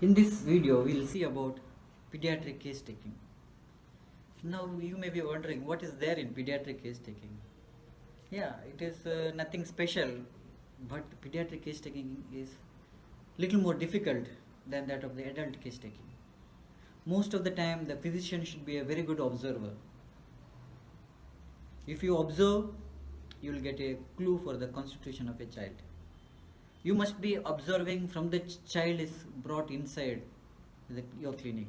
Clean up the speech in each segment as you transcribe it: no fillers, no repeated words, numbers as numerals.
In this video, we will see about pediatric case taking. Now, you may be wondering what is there in pediatric case taking. Yeah, it is nothing special, but pediatric case taking is little more difficult than that of the adult case taking. Most of the time, the physician should be a very good observer. If you observe, you will get a clue for the constitution of a child. You must be observing from the child is brought inside your clinic.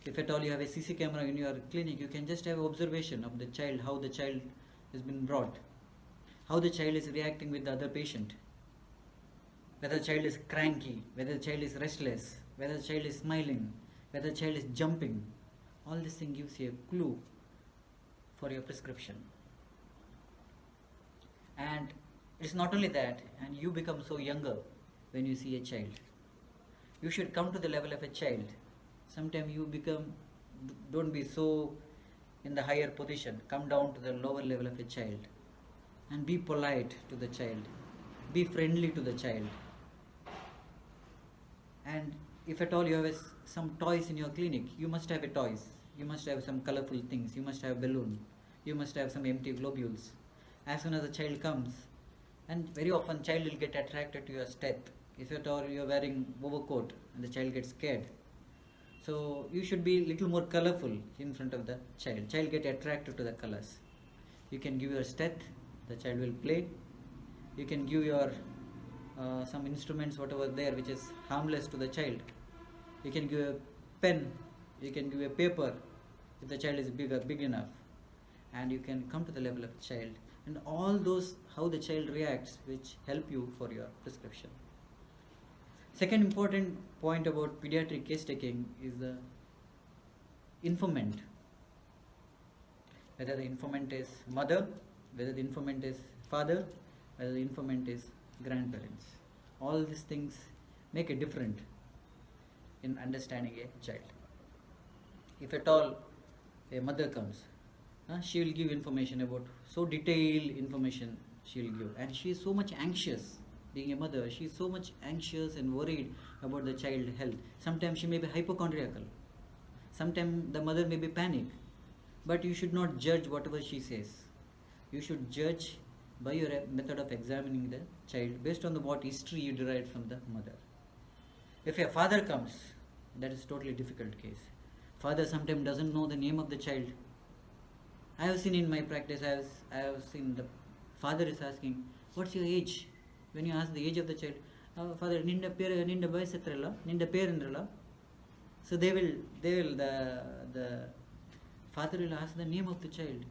If at all you have a CC camera in your clinic, you can just have observation of the child, how the child has been brought, how the child is reacting with the other patient, whether the child is cranky, whether the child is restless, whether the child is smiling, whether the child is jumping. All this thing gives you a clue for your prescription. And it's not only that, and you become so younger when you see a child. You should come to the level of a child. Sometimes you don't be so in the higher position. Come down to the lower level of a child and be polite to the child. Be friendly to the child. And if at all you have some toys in your clinic, you must have a toys. You must have some colorful things. You must have balloon. You must have some empty globules. As soon as the child comes, and very often child will get attracted to your step. If at all you are wearing overcoat and the child gets scared. So you should be little more colorful in front of the child. Child get attracted to the colors. You can give your step, the child will play. You can give your some instruments, whatever there, which is harmless to the child. You can give a pen, you can give a paper if the child is big enough, and you can come to the level of child. And all those, how the child reacts, which help you for your prescription. Second important point about pediatric case taking is the informant. Whether the informant is mother, whether the informant is father, whether the informant is grandparents. All these things make a difference in understanding a child. If at all a mother comes, she will give information about, so detailed information she will give, and she is so much anxious. Being a mother, she is so much anxious and worried about the child health. Sometimes she may be hypochondriacal, sometimes the mother may be panic, but you should not judge whatever she says. You should judge by your method of examining the child based on what history you derived from the mother. If a father comes, that is totally difficult case. Father sometimes doesn't know the name of the child. I have seen in my practice, I have seen the father is asking, what's your age? When you ask the age of the child, father, ninda bayasatralla, ninda perendralla. So the father will ask the name of the child.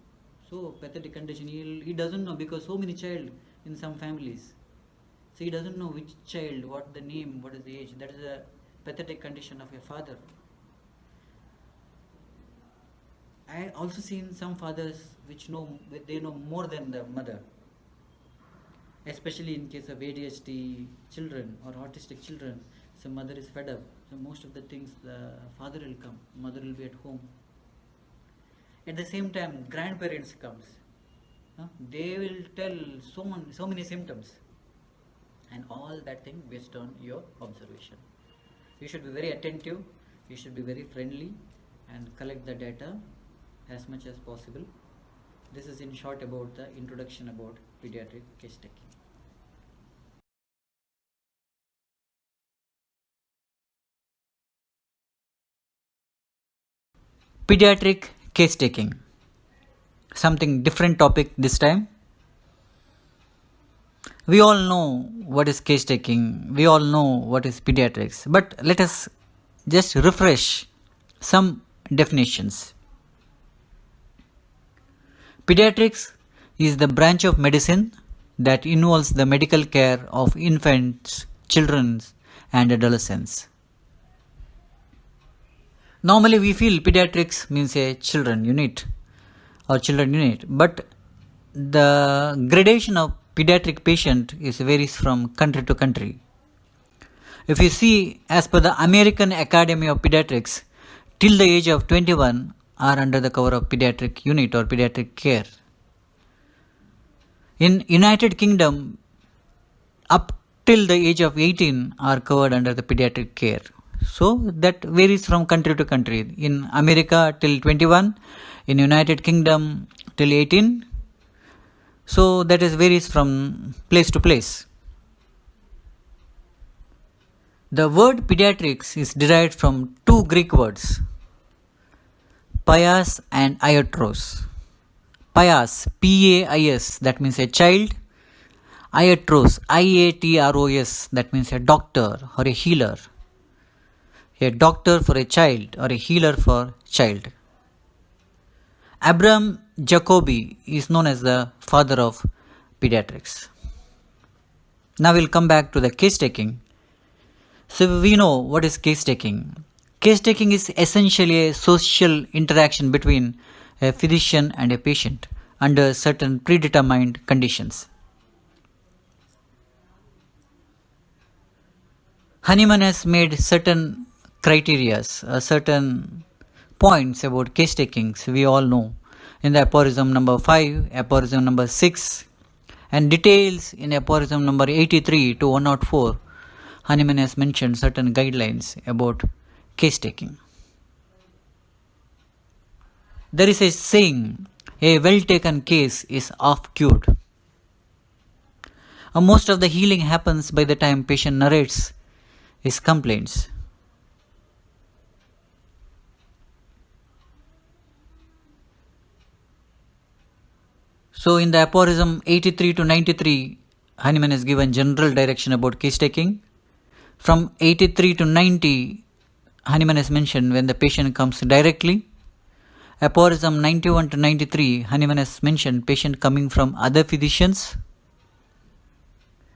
So pathetic condition, he doesn't know, because so many child in some families. So he doesn't know which child, what the name, what is the age. That is a pathetic condition of a father. I also seen some fathers which know more than the mother, especially in case of ADHD children or autistic children. So mother is fed up. So most of the things the father will come, mother will be at home. At the same time, grandparents comes. They will tell so many symptoms, and all that thing based on your observation. You should be very attentive. You should be very friendly and collect the data as much as possible. This is in short about the introduction about pediatric case taking. Pediatric case taking. Something different topic this time. We all know what is case taking. We all know what is pediatrics. But let us just refresh some definitions. Pediatrics is the branch of medicine that involves the medical care of infants, children, and adolescents. Normally we feel pediatrics means a children unit or children unit, but the gradation of pediatric patient varies from country to country. If you see, as per the American Academy of Pediatrics, till the age of 21 are under the cover of pediatric unit or pediatric care. In United Kingdom, up till the age of 18 are covered under the pediatric care. So that varies from country to country. In America till 21, in United Kingdom till 18. So that is varies from place to place. The word pediatrics is derived from two Greek words, paias and iatros. Paias, P-A-I-S, that means a child. Iatros, I-A-T-R-O-S, that means a doctor or a healer. A doctor for a child or a healer for child. Abraham Jacobi is known as the father of pediatrics. Now we'll come back to the case taking. So we know what is case taking. Case taking is essentially a social interaction between a physician and a patient under certain predetermined conditions. Hahnemann has made certain criteria, certain points about case takings we all know in the aphorism number 5, aphorism number 6, and details in aphorism number 83 to 104. Hahnemann has mentioned certain guidelines about case taking. There is a saying, a well taken case is half cured. Most of the healing happens by the time patient narrates his complaints. So in the aphorism 83 to 93, Hahnemann has given general direction about case taking. From 83 to 90, Hahnemann has mentioned when the patient comes directly. Aphorism 91 to 93, Hahnemann has mentioned patient coming from other physicians.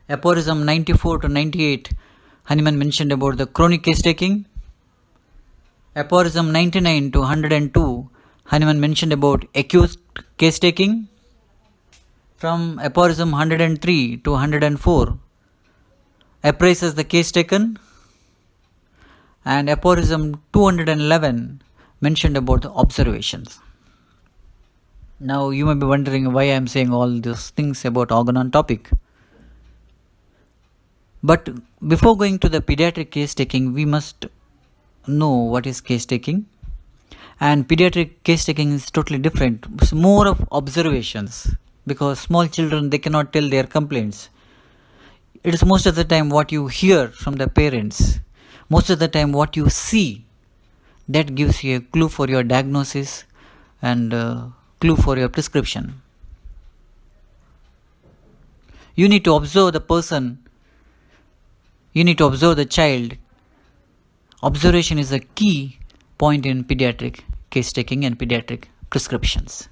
Aphorism 94 to 98, Hahnemann mentioned about the chronic case taking. Aphorism 99 to 102, Hahnemann mentioned about acute case taking. From aphorism 103 to 104, appraises the case taken, and aphorism 211 mentioned about the observations. Now you may be wondering why I am saying all these things about organ on topic. But before going to the pediatric case taking, we must know what is case taking. And pediatric case taking is totally different. It's more of observations, because small children, they cannot tell their complaints. It is most of the time what you hear from the parents, most of the time what you see, that gives you a clue for your diagnosis and clue for your prescription. You need to observe the person, you need to observe the child. Observation is a key point in pediatric case taking and pediatric prescriptions.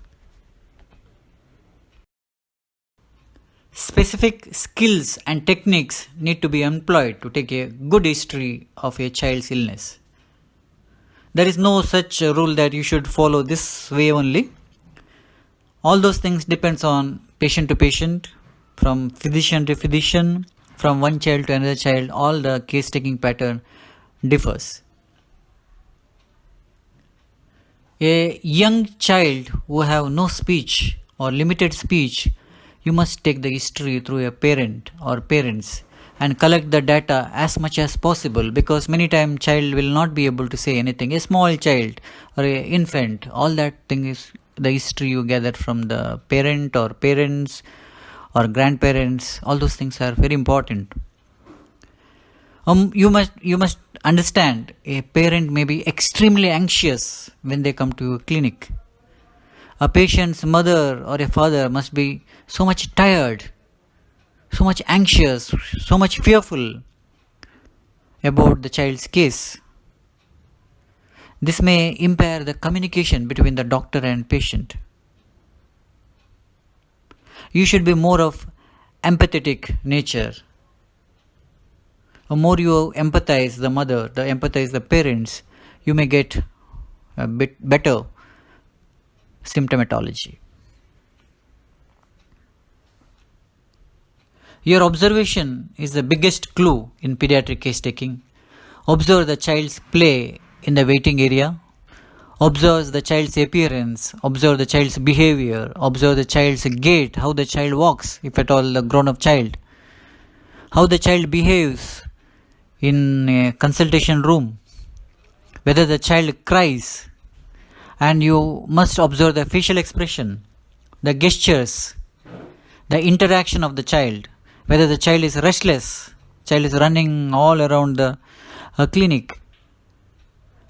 Specific skills and techniques need to be employed to take a good history of a child's illness. There is no such rule that you should follow this way only. All those things depends on patient to patient, from physician to physician, from one child to another child. All the case taking pattern differs. A young child who have no speech or limited speech, you must take the history through a parent or parents and collect the data as much as possible, because many times child will not be able to say anything. A small child or an infant, all that thing is the history you gather from the parent or parents or grandparents. All those things are very important. You must understand, a parent may be extremely anxious when they come to a clinic. A patient's mother or a father must be so much tired, so much anxious, so much fearful about the child's case. This may impair the communication between the doctor and patient. You should be more of empathetic nature. The more you empathize the mother, empathize the parents, you may get a bit better symptomatology. Your observation is the biggest clue in pediatric case taking. Observe the child's play in the waiting area. Observe the child's appearance. Observe the child's behavior. Observe the child's gait, how the child walks, if at all a grown-up child. How the child behaves in a consultation room. whether the child cries, and you must observe the facial expression, the gestures, the interaction of the child, whether the child is restless, child is running all around the clinic.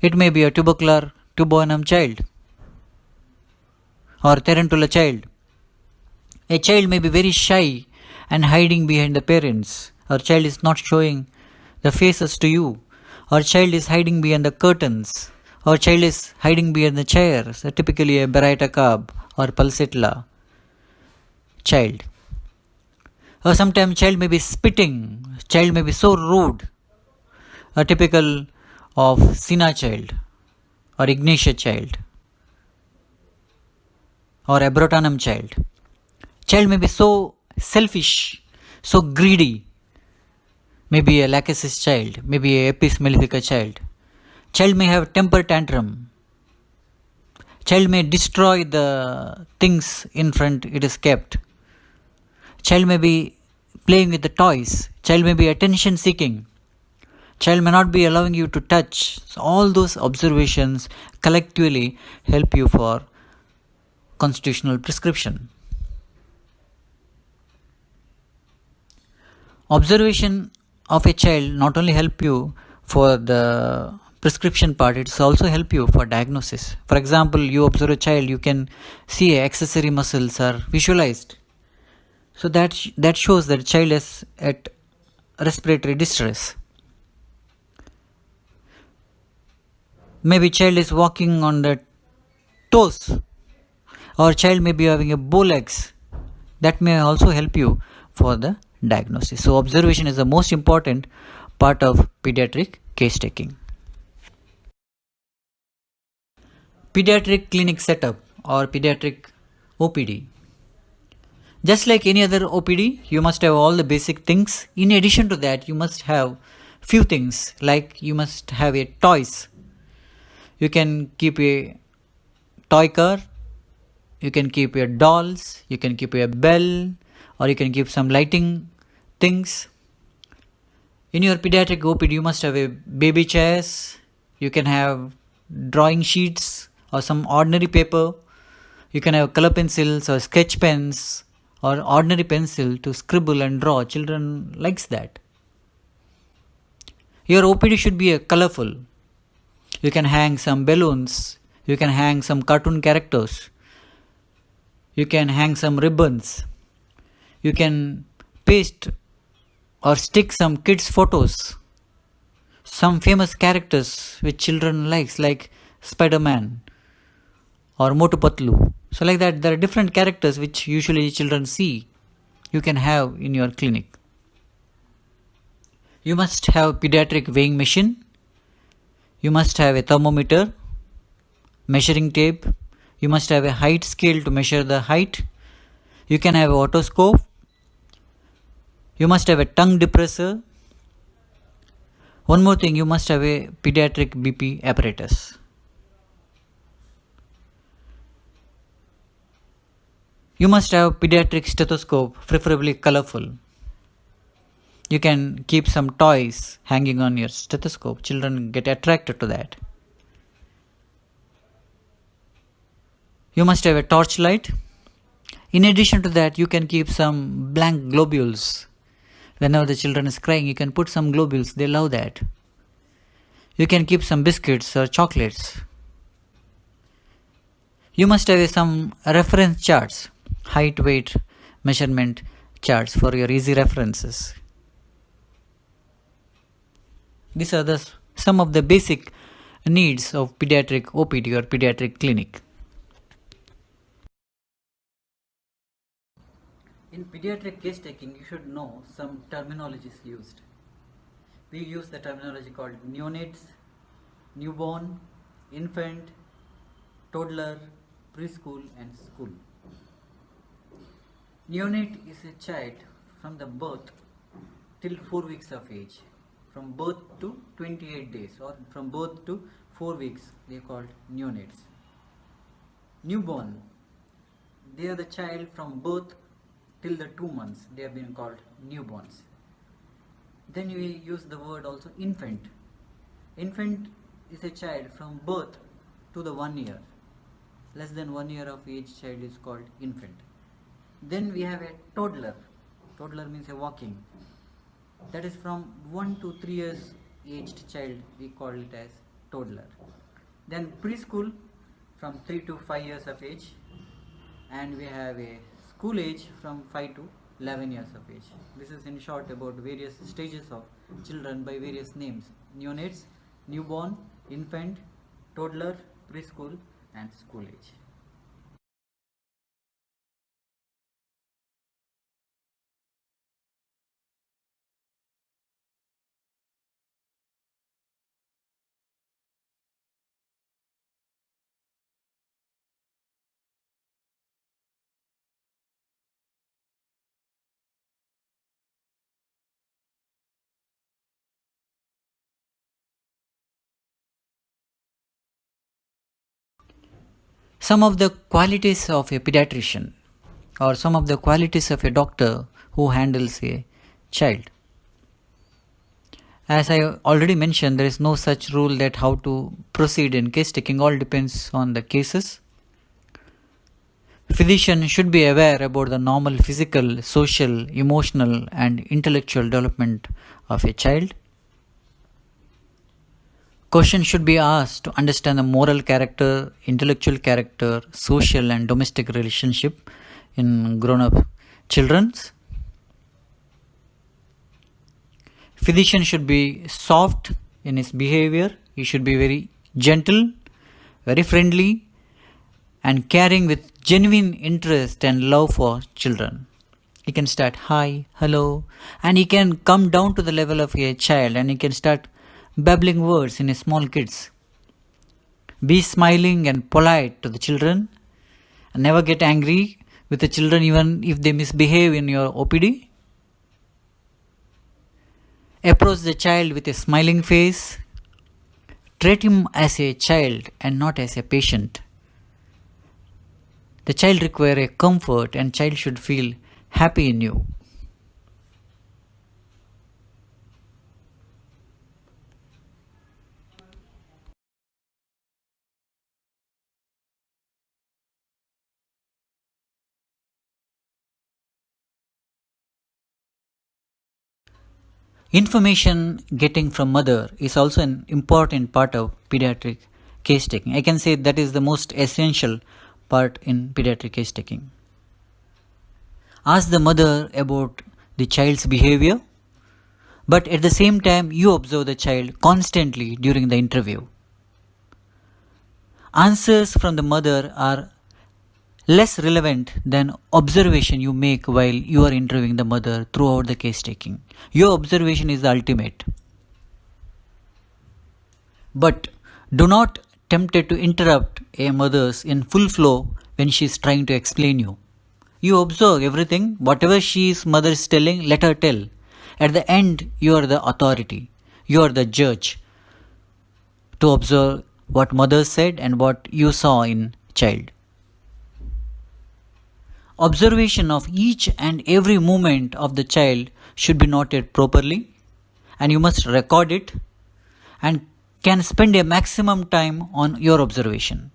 It may be a tubercular tuboanum child or tarantula child. A child may be very shy and hiding behind the parents, or child is not showing the faces to you, or child is hiding behind the curtains, or child is hiding behind the chairs, typically a Barita or Pulsatilla child. Or sometimes child may be spitting, child may be so rude, a typical of Sina child or Ignatia child or Abrotanum child. Child may be so selfish, so greedy, maybe a Lachesis child, maybe a Apis mellifica child. Child may have temper tantrum. Child may destroy the things in front it is kept. Child may be playing with the toys. Child may be attention seeking. Child may not be allowing you to touch. So all those observations collectively help you for constitutional prescription. Observation of a child not only help you for the prescription part, it's also help you for diagnosis. For example, you observe a child, you can see accessory muscles are visualized. So that shows that the child is at respiratory distress. Maybe child is walking on the toes, or child may be having a bow legs. That may also help you for the diagnosis. So observation is the most important part of pediatric case taking. Pediatric clinic setup or pediatric OPD. Just like any other OPD, you must have all the basic things. In addition to that, you must have few things, like you must have a toys. You can keep a toy car, you can keep your dolls, you can keep a bell, or you can keep some lighting things. In your pediatric OPD, you must have a baby chairs, you can have drawing sheets or some ordinary paper, you can have color pencils or sketch pens or ordinary pencil to scribble and draw. Children likes that. Your OPD should be colorful. You can hang some balloons, you can hang some cartoon characters, you can hang some ribbons, you can paste or stick some kids photos, some famous characters which children likes, like Spider-Man or Motu Patlu. So like that, there are different characters which usually children see, you can have in your clinic. You must have pediatric weighing machine, you must have a thermometer, measuring tape, you must have a height scale to measure the height, you can have an otoscope, you must have a tongue depressor. One more thing, you must have a pediatric BP apparatus. You must have pediatric stethoscope, preferably colorful. You can keep some toys hanging on your stethoscope. Children get attracted to that. You must have a torchlight. In addition to that, you can keep some blank globules. Whenever the children is crying, you can put some globules. They love that. You can keep some biscuits or chocolates. You must have some reference charts, height, weight, measurement charts for your easy references. These are some of the basic needs of pediatric OPD or pediatric clinic. In pediatric case taking, you should know some terminologies used. We use the terminology called neonates, newborn, infant, toddler, preschool and school. Neonate is a child from the birth till 4 weeks of age. From birth to 28 days or from birth to 4 weeks, they are called neonates. Newborn, they are the child from birth till the 2 months, they have been called newborns. Then we use the word also infant. Infant is a child from birth to the 1 year. Less than 1 year of age child is called infant. Then we have a toddler. Toddler means a walking. That is from 1 to 3 years aged child, we call it as toddler. Then preschool from 3 to 5 years of age, and we have a school age from 5 to 11 years of age. This is in short about various stages of children by various names: neonates, newborn, infant, toddler, preschool, and school age. Some of the qualities of a pediatrician, or some of the qualities of a doctor who handles a child. As I already mentioned, there is no such rule that how to proceed in case taking. All depends on the cases. Physician should be aware about the normal physical, social, emotional, and intellectual development of a child. Questions should be asked to understand the moral character, intellectual character, social and domestic relationship in grown-up children. Physician should be soft in his behavior. He should be very gentle, very friendly, and caring with genuine interest and love for children. He can start hi, hello, and he can come down to the level of a child and he can start babbling words in small kids. Be smiling and polite to the children, and never get angry with the children even if they misbehave in your OPD. Approach the child with a smiling face. Treat him as a child and not as a patient. The child requires a comfort, and child should feel happy in you. Information getting from mother is also an important part of pediatric case taking. I can say that is the most essential part in pediatric case taking. Ask the mother about the child's behavior, but at the same time you observe the child constantly during the interview. Answers from the mother are less relevant than observation you make while you are interviewing the mother throughout the case taking. Your observation is the ultimate. But do not tempted to interrupt a mother's in full flow when she is trying to explain you. You observe everything, whatever she's mother is telling, let her tell. At the end, you are the authority. You are the judge to observe what mother said and what you saw in child. Observation of each and every movement of the child should be noted properly, and you must record it and can spend a maximum time on your observation.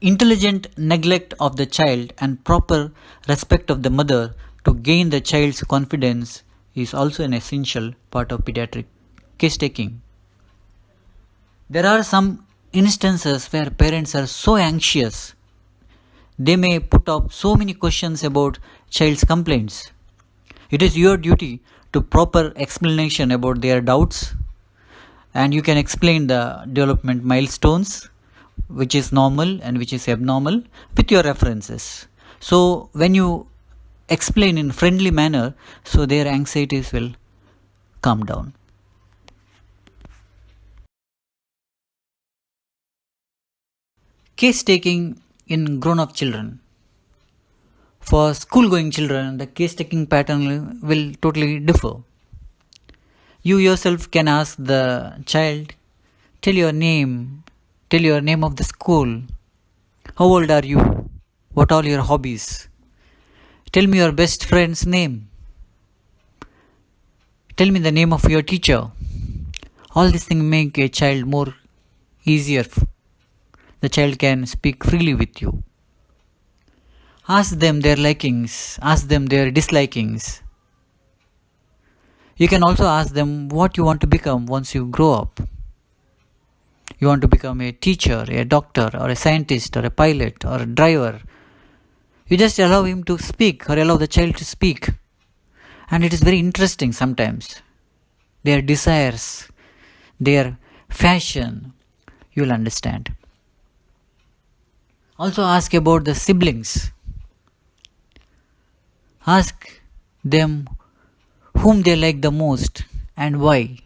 Intelligent neglect of the child and proper respect of the mother to gain the child's confidence is also an essential part of pediatric case taking. There are some instances where parents are so anxious, they may put up so many questions about child's complaints. It is your duty to proper explanation about their doubts, and you can explain the development milestones, which is normal and which is abnormal, with your references. So when you explain in friendly manner, so their anxieties will calm down. Case taking in grown-up children. For school-going children, the case taking pattern will totally differ. You yourself can ask the child, tell your name of the school, how old are you, what are your hobbies, tell me your best friend's name, tell me the name of your teacher. All these things make a child more easier. The child can speak freely with you. Ask them their likings, ask them their dislikings. You can also ask them what you want to become once you grow up. You want to become a teacher, a doctor, or a scientist, or a pilot, or a driver. You just allow him to speak, or allow the child to speak. And it is very interesting sometimes. Their desires, their fashion, you will understand. Also ask about the siblings. Ask them whom they like the most and why.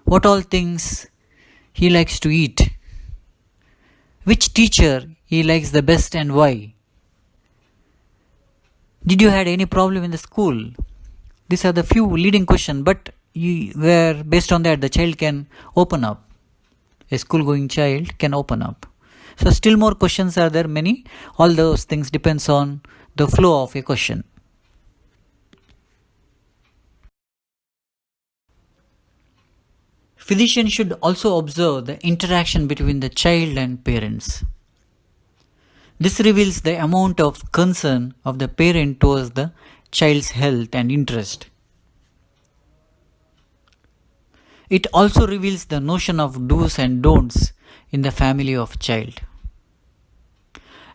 What all things he likes to eat. Which teacher he likes the best and why. Did you had any problem in the school? These are the few leading questions, but where based on that the child can open up. A school going child can open up. So still more questions are there, many. All those things depends on the flow of a question. Physician should also observe the interaction between the child and parents. This reveals the amount of concern of the parent towards the child's health and interest. It also reveals the notion of do's and don'ts in the family of child.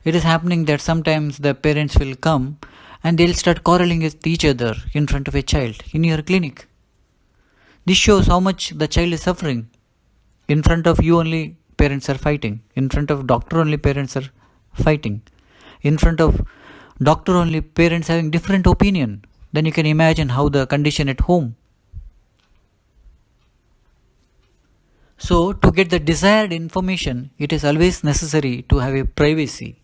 It is happening that sometimes the parents will come and they'll start quarreling with each other in front of a child in your clinic. This shows how much the child is suffering. In front of you only parents are fighting. In front of doctor only parents are fighting. In front of doctor only parents having different opinion. Then you can imagine how the condition at home. So to get the desired information, it is always necessary to have a privacy,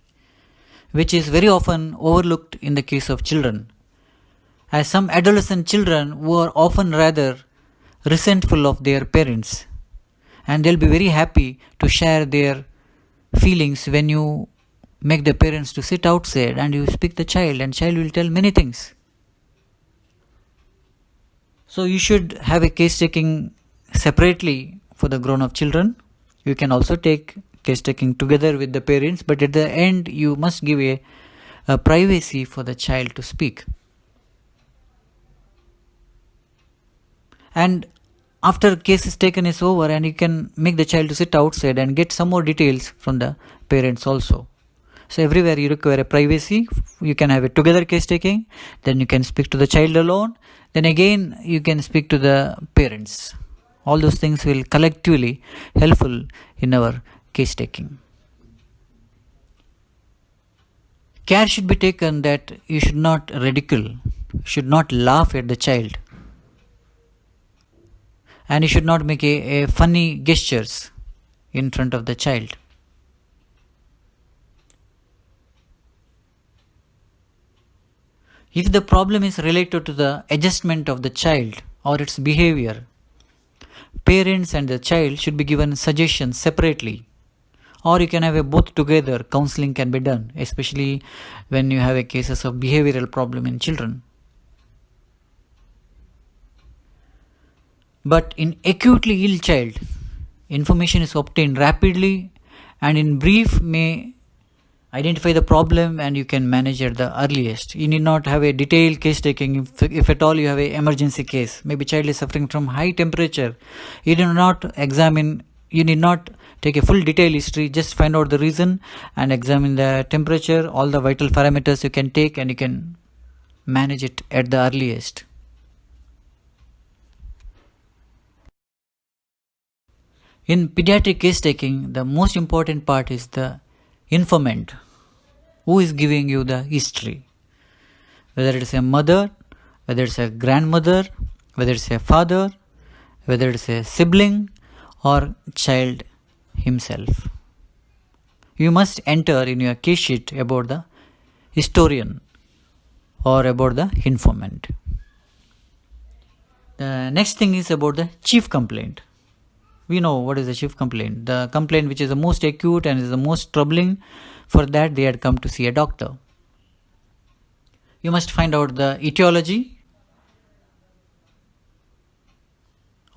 which is very often overlooked in the case of children. As some adolescent children who are often rather resentful of their parents, and they'll be very happy to share their feelings when you make the parents to sit outside and you speak the child, and child will tell many things. So you should have a case taking separately for the grown up children. You can also take case taking together with the parents, but at the end you must give a privacy for the child to speak. And after case is taken is over, and you can make the child to sit outside and get some more details from the parents also. So everywhere you require a privacy. You can have a together case taking, then you can speak to the child alone, then again you can speak to the parents. All those things will collectively helpful in our case taking. Care should be taken that you should not ridicule, should not laugh at the child, and you should not make a funny gestures in front of the child. If the problem is related to the adjustment of the child or its behavior, parents and the child should be given suggestions separately, or you can have a both together. Counseling can be done, especially when you have a cases of behavioral problem in children. But in acutely ill child, information is obtained rapidly and in brief may identify the problem, and you can manage at the earliest. You need not have a detailed case taking. If at all you have an emergency case, maybe child is suffering from high temperature, you do not examine, you need not take a full detailed history, just find out the reason and examine the temperature, all the vital parameters you can take, and you can manage it at the earliest. In pediatric case taking, the most important part is the informant, who is giving you the history. Whether it is a mother, whether it's a grandmother, whether it's a father, whether it's a sibling or child himself. You must enter in your case sheet about the historian or about the informant. The next thing is about the chief complaint. We know what is the chief complaint. The complaint which is the most acute and is the most troubling. For that they had come to see a doctor. You must find out the etiology.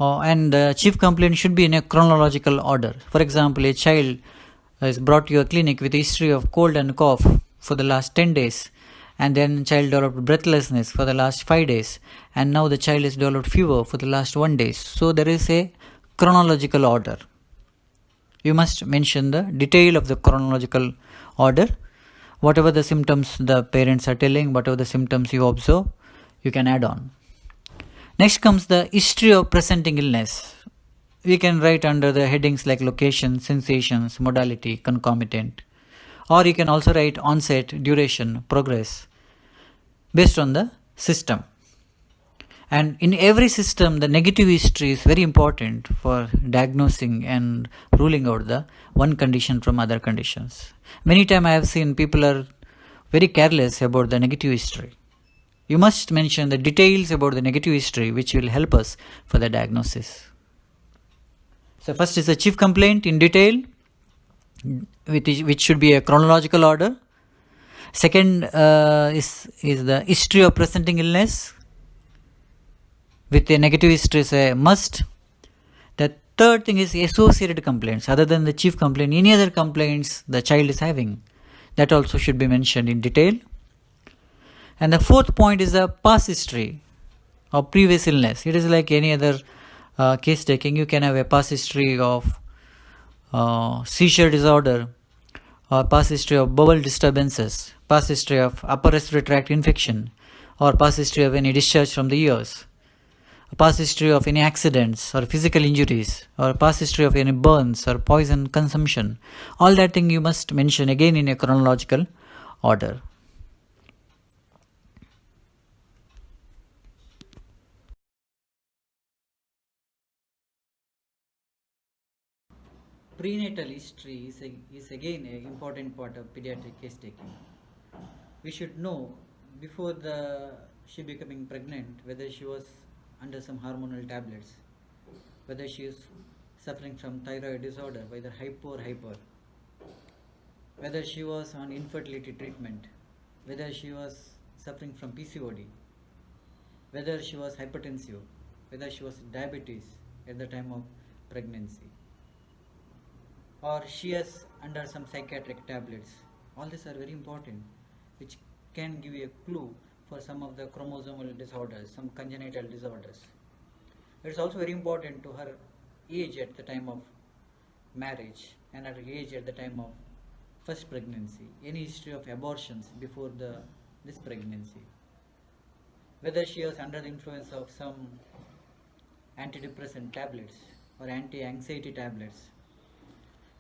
And the chief complaint should be in a chronological order. For example, a child is brought to your clinic with a history of cold and cough for the last 10 days, and then child developed breathlessness for the last 5 days, and now the child has developed fever for the last 1 day. So there is a chronological order. You must mention the detail of the chronological order. Whatever the symptoms the parents are telling, whatever the symptoms you observe, you can add on. Next comes the history of presenting illness. We can write under the headings like location, sensations, modality, concomitant. Or you can also write onset, duration, progress based on the system. And in every system, the negative history is very important for diagnosing and ruling out the one condition from other conditions. Many times I have seen people are very careless about the negative history. You must mention the details about the negative history which will help us for the diagnosis. So first is the chief complaint in detail, which should be a chronological order. Second is the history of presenting illness with a negative history is a must. The third thing is associated complaints. Other than the chief complaint, any other complaints the child is having, that also should be mentioned in detail. And the fourth point is the past history of previous illness. It is like any other case taking. You can have a past history of seizure disorder, or past history of bowel disturbances, past history of upper respiratory tract infection, or past history of any discharge from the ears, a past history of any accidents or physical injuries, or past history of any burns or poison consumption. All that thing you must mention again in a chronological order. Prenatal history is again an important part of pediatric case taking. We should know before she becoming pregnant whether she was under some hormonal tablets, whether she is suffering from thyroid disorder, whether hypo or hyper, whether she was on infertility treatment, whether she was suffering from PCOD, whether she was hypertensive, whether she was diabetes at the time of pregnancy, or she is under some psychiatric tablets. All these are very important, which can give you a clue for some of the chromosomal disorders, some congenital disorders. It is also very important to her age at the time of marriage and her age at the time of first pregnancy, any history of abortions before this pregnancy, whether she was under the influence of some antidepressant tablets or anti-anxiety tablets,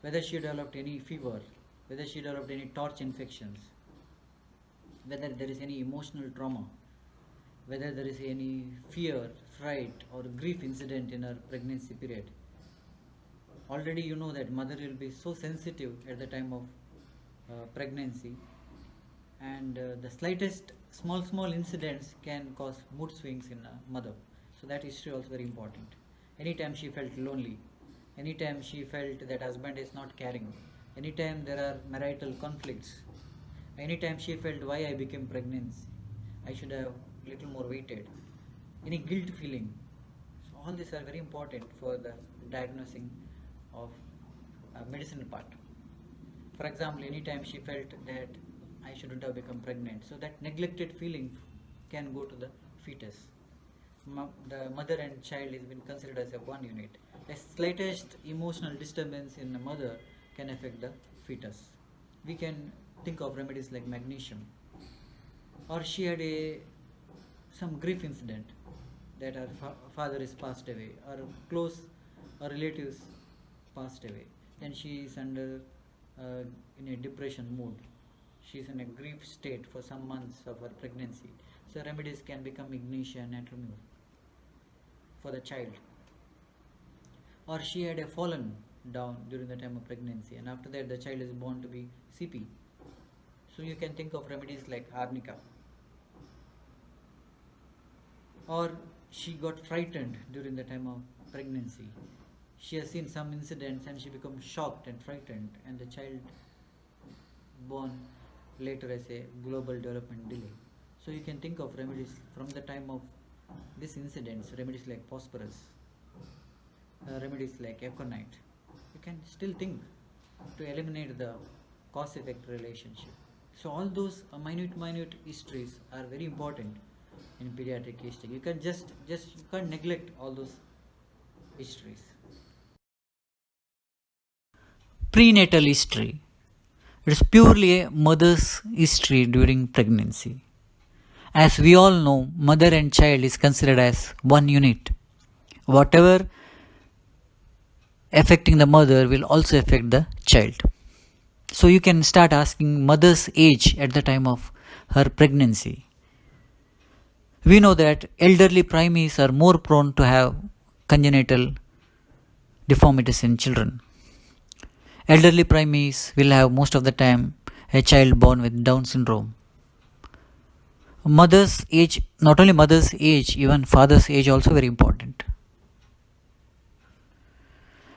whether she developed any fever, whether she developed any torch infections, whether there is any emotional trauma, whether there is any fear, fright or grief incident in her pregnancy period. Already you know that mother will be so sensitive at the time of pregnancy, and the slightest small incidents can cause mood swings in a mother. So that history also very important. Anytime she felt lonely, anytime she felt that husband is not caring, anytime there are marital conflicts, anytime she felt why I became pregnant, I should have little more waited, any guilt feeling. So all these are very important for the diagnosing of medicinal part. For example, anytime she felt that I shouldn't have become pregnant, so that neglected feeling can go to the fetus. The mother and child has been considered as a one unit. The slightest emotional disturbance in the mother can affect the fetus. We can think of remedies like magnesium. Or she had some grief incident that her father is passed away, or close or relatives passed away. Then she is under in a depression mood. She is in a grief state for some months of her pregnancy. So remedies can become magnesia and atropine for the child. Or she had fallen down during the time of pregnancy, and after that the child is born to be CP. So you can think of remedies like arnica. Or she got frightened during the time of pregnancy. She has seen some incidents and she becomes shocked and frightened, and the child born later as a global development delay. So you can think of remedies from the time of these incidents, remedies like phosphorus. remedies like aconite, you can still think to eliminate the cause-effect relationship. So all those minute histories are very important in pediatric case study. You can just you can't neglect all those histories. Prenatal history. It's purely a mother's history during pregnancy. As we all know, mother and child is considered as one unit. Whatever affecting the mother will also affect the child. So you can start asking mother's age at the time of her pregnancy. We know that elderly primates are more prone to have congenital deformities in children. Elderly primates will have most of the time a child born with Down syndrome. Mother's age, not only mother's age, even father's age also very important.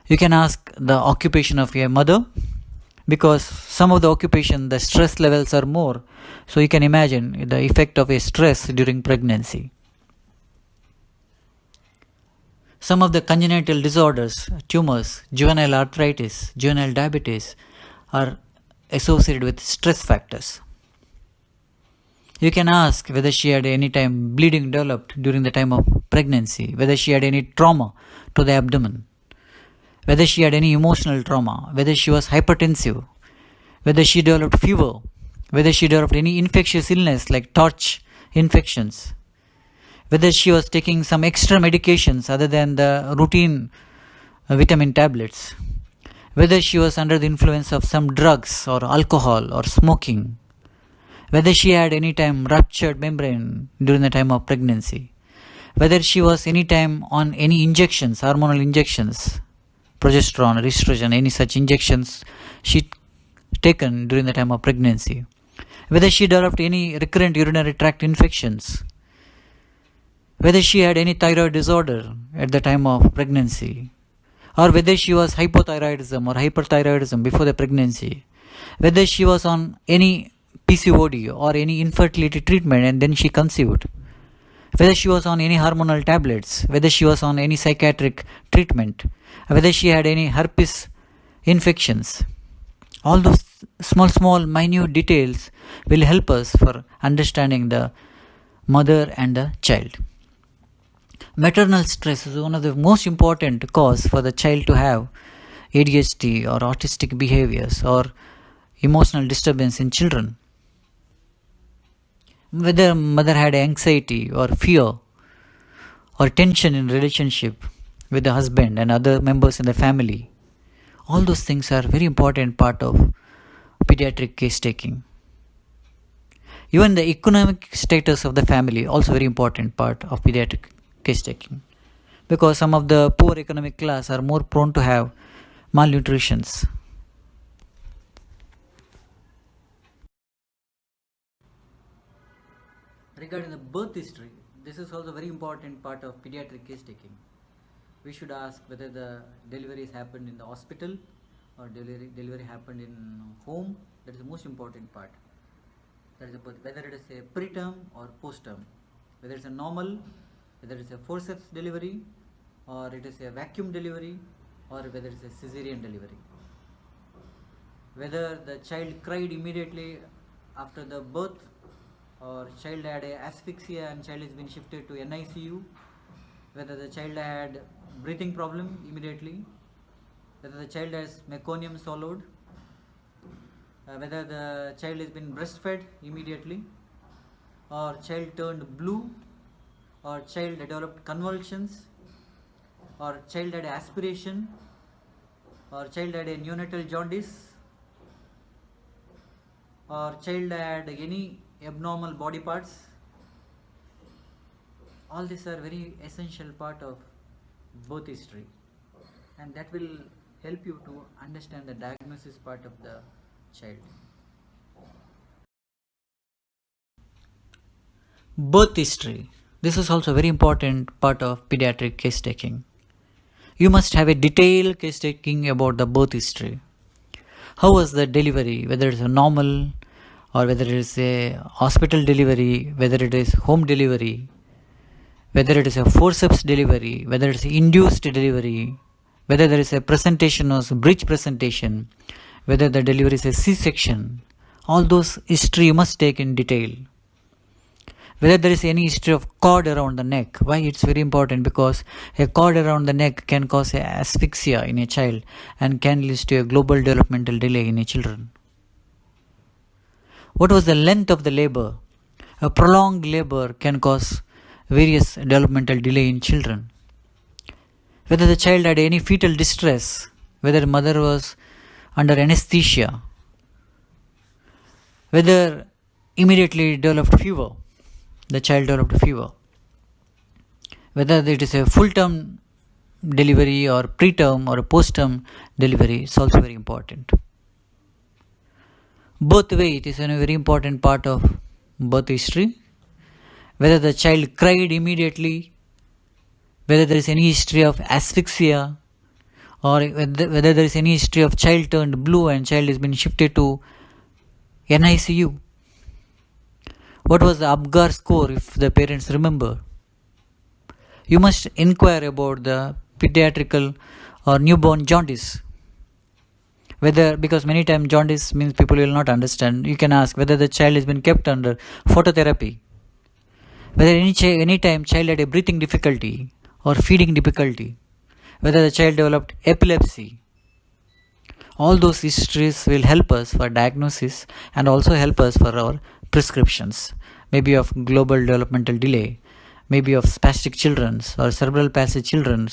You can ask the occupation of your mother, because some of the occupation the stress levels are more, so you can imagine the effect of a stress during pregnancy. Some of the congenital disorders, tumors, juvenile arthritis, juvenile diabetes are associated with stress factors. You can ask whether she had any time bleeding developed during the time of pregnancy, whether she had any trauma to the abdomen, whether she had any emotional trauma, whether she was hypertensive, whether she developed fever, whether she developed any infectious illness like torch infections, whether she was taking some extra medications other than the routine vitamin tablets, whether she was under the influence of some drugs or alcohol or smoking, whether she had any time ruptured membrane during the time of pregnancy, whether she was any time on any injections, hormonal injections, progesterone or estrogen, any such injections she taken during the time of pregnancy, whether she developed any recurrent urinary tract infections, whether she had any thyroid disorder at the time of pregnancy, or whether she was hypothyroidism or hyperthyroidism before the pregnancy, whether she was on any PCOD or any infertility treatment and then she conceived, whether she was on any hormonal tablets, whether she was on any psychiatric treatment, whether she had any herpes infections. All those small minute details will help us for understanding the mother and the child. Maternal stress is one of the most important cause for the child to have ADHD or autistic behaviors or emotional disturbance in children. Whether mother had anxiety or fear or tension in relationship with the husband and other members in the family, all those things are very important part of pediatric case taking. Even the economic status of the family also very important part of pediatric case taking, because some of the poor economic class are more prone to have malnutritions. Regarding the birth history, this is also very important part of pediatric case taking. We should ask whether the delivery happened in the hospital or delivery happened in home. That is the most important part. That is whether it is a preterm or postterm, whether it's a normal, whether it's a forceps delivery, or it is a vacuum delivery, or whether it's a cesarean delivery. Whether the child cried immediately after the birth, or child had a asphyxia and child has been shifted to NICU, whether the child had breathing problem immediately, whether the child has meconium swallowed, whether the child has been breastfed immediately, or child turned blue, or child developed convulsions, or child had aspiration, or child had a neonatal jaundice, or child had any abnormal body parts. All these are very essential part of birth history, and that will help you to understand the diagnosis part of the child. Birth history. This is also a very important part of pediatric case taking. You must have a detailed case taking about the birth history. How was the delivery, whether it's a normal or whether it is a hospital delivery, whether it is home delivery, whether it is a forceps delivery, whether it's induced delivery, whether there is a presentation or breech presentation, whether the delivery is a C-section, all those history you must take in detail. Whether there is any history of cord around the neck. Why it's very important? Because a cord around the neck can cause asphyxia in a child and can lead to a global developmental delay in a children. What was the length of the labor? A prolonged labor can cause various developmental delay in children. Whether the child had any fetal distress, whether the mother was under anesthesia, whether immediately developed fever, the child developed fever, whether it is a full-term delivery or preterm or a post-term delivery is also very important. Both way it is a very important part of birth history. Whether the child cried immediately, whether there is any history of asphyxia, or whether there is any history of child turned blue and child has been shifted to NICU. What was the Apgar score if the parents remember? You must inquire about the pediatrical or newborn jaundice. Whether, because many times jaundice means people will not understand, you can ask whether the child has been kept under phototherapy. Whether any time child had a breathing difficulty or feeding difficulty. Whether the child developed epilepsy. All those histories will help us for diagnosis and also help us for our prescriptions. Maybe of global developmental delay, maybe of spastic children or cerebral palsy children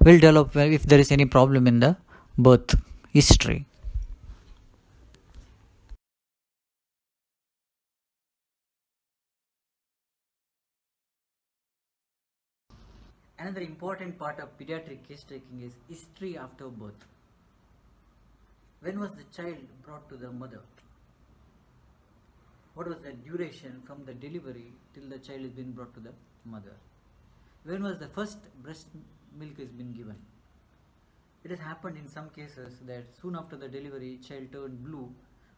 will develop if there is any problem in the birth history. Another important part of pediatric case taking is history after birth. When was the child brought to the mother? What was the duration from the delivery till the child has been brought to the mother? When was the first breast milk has been given? It has happened in some cases that soon after the delivery, child turned blue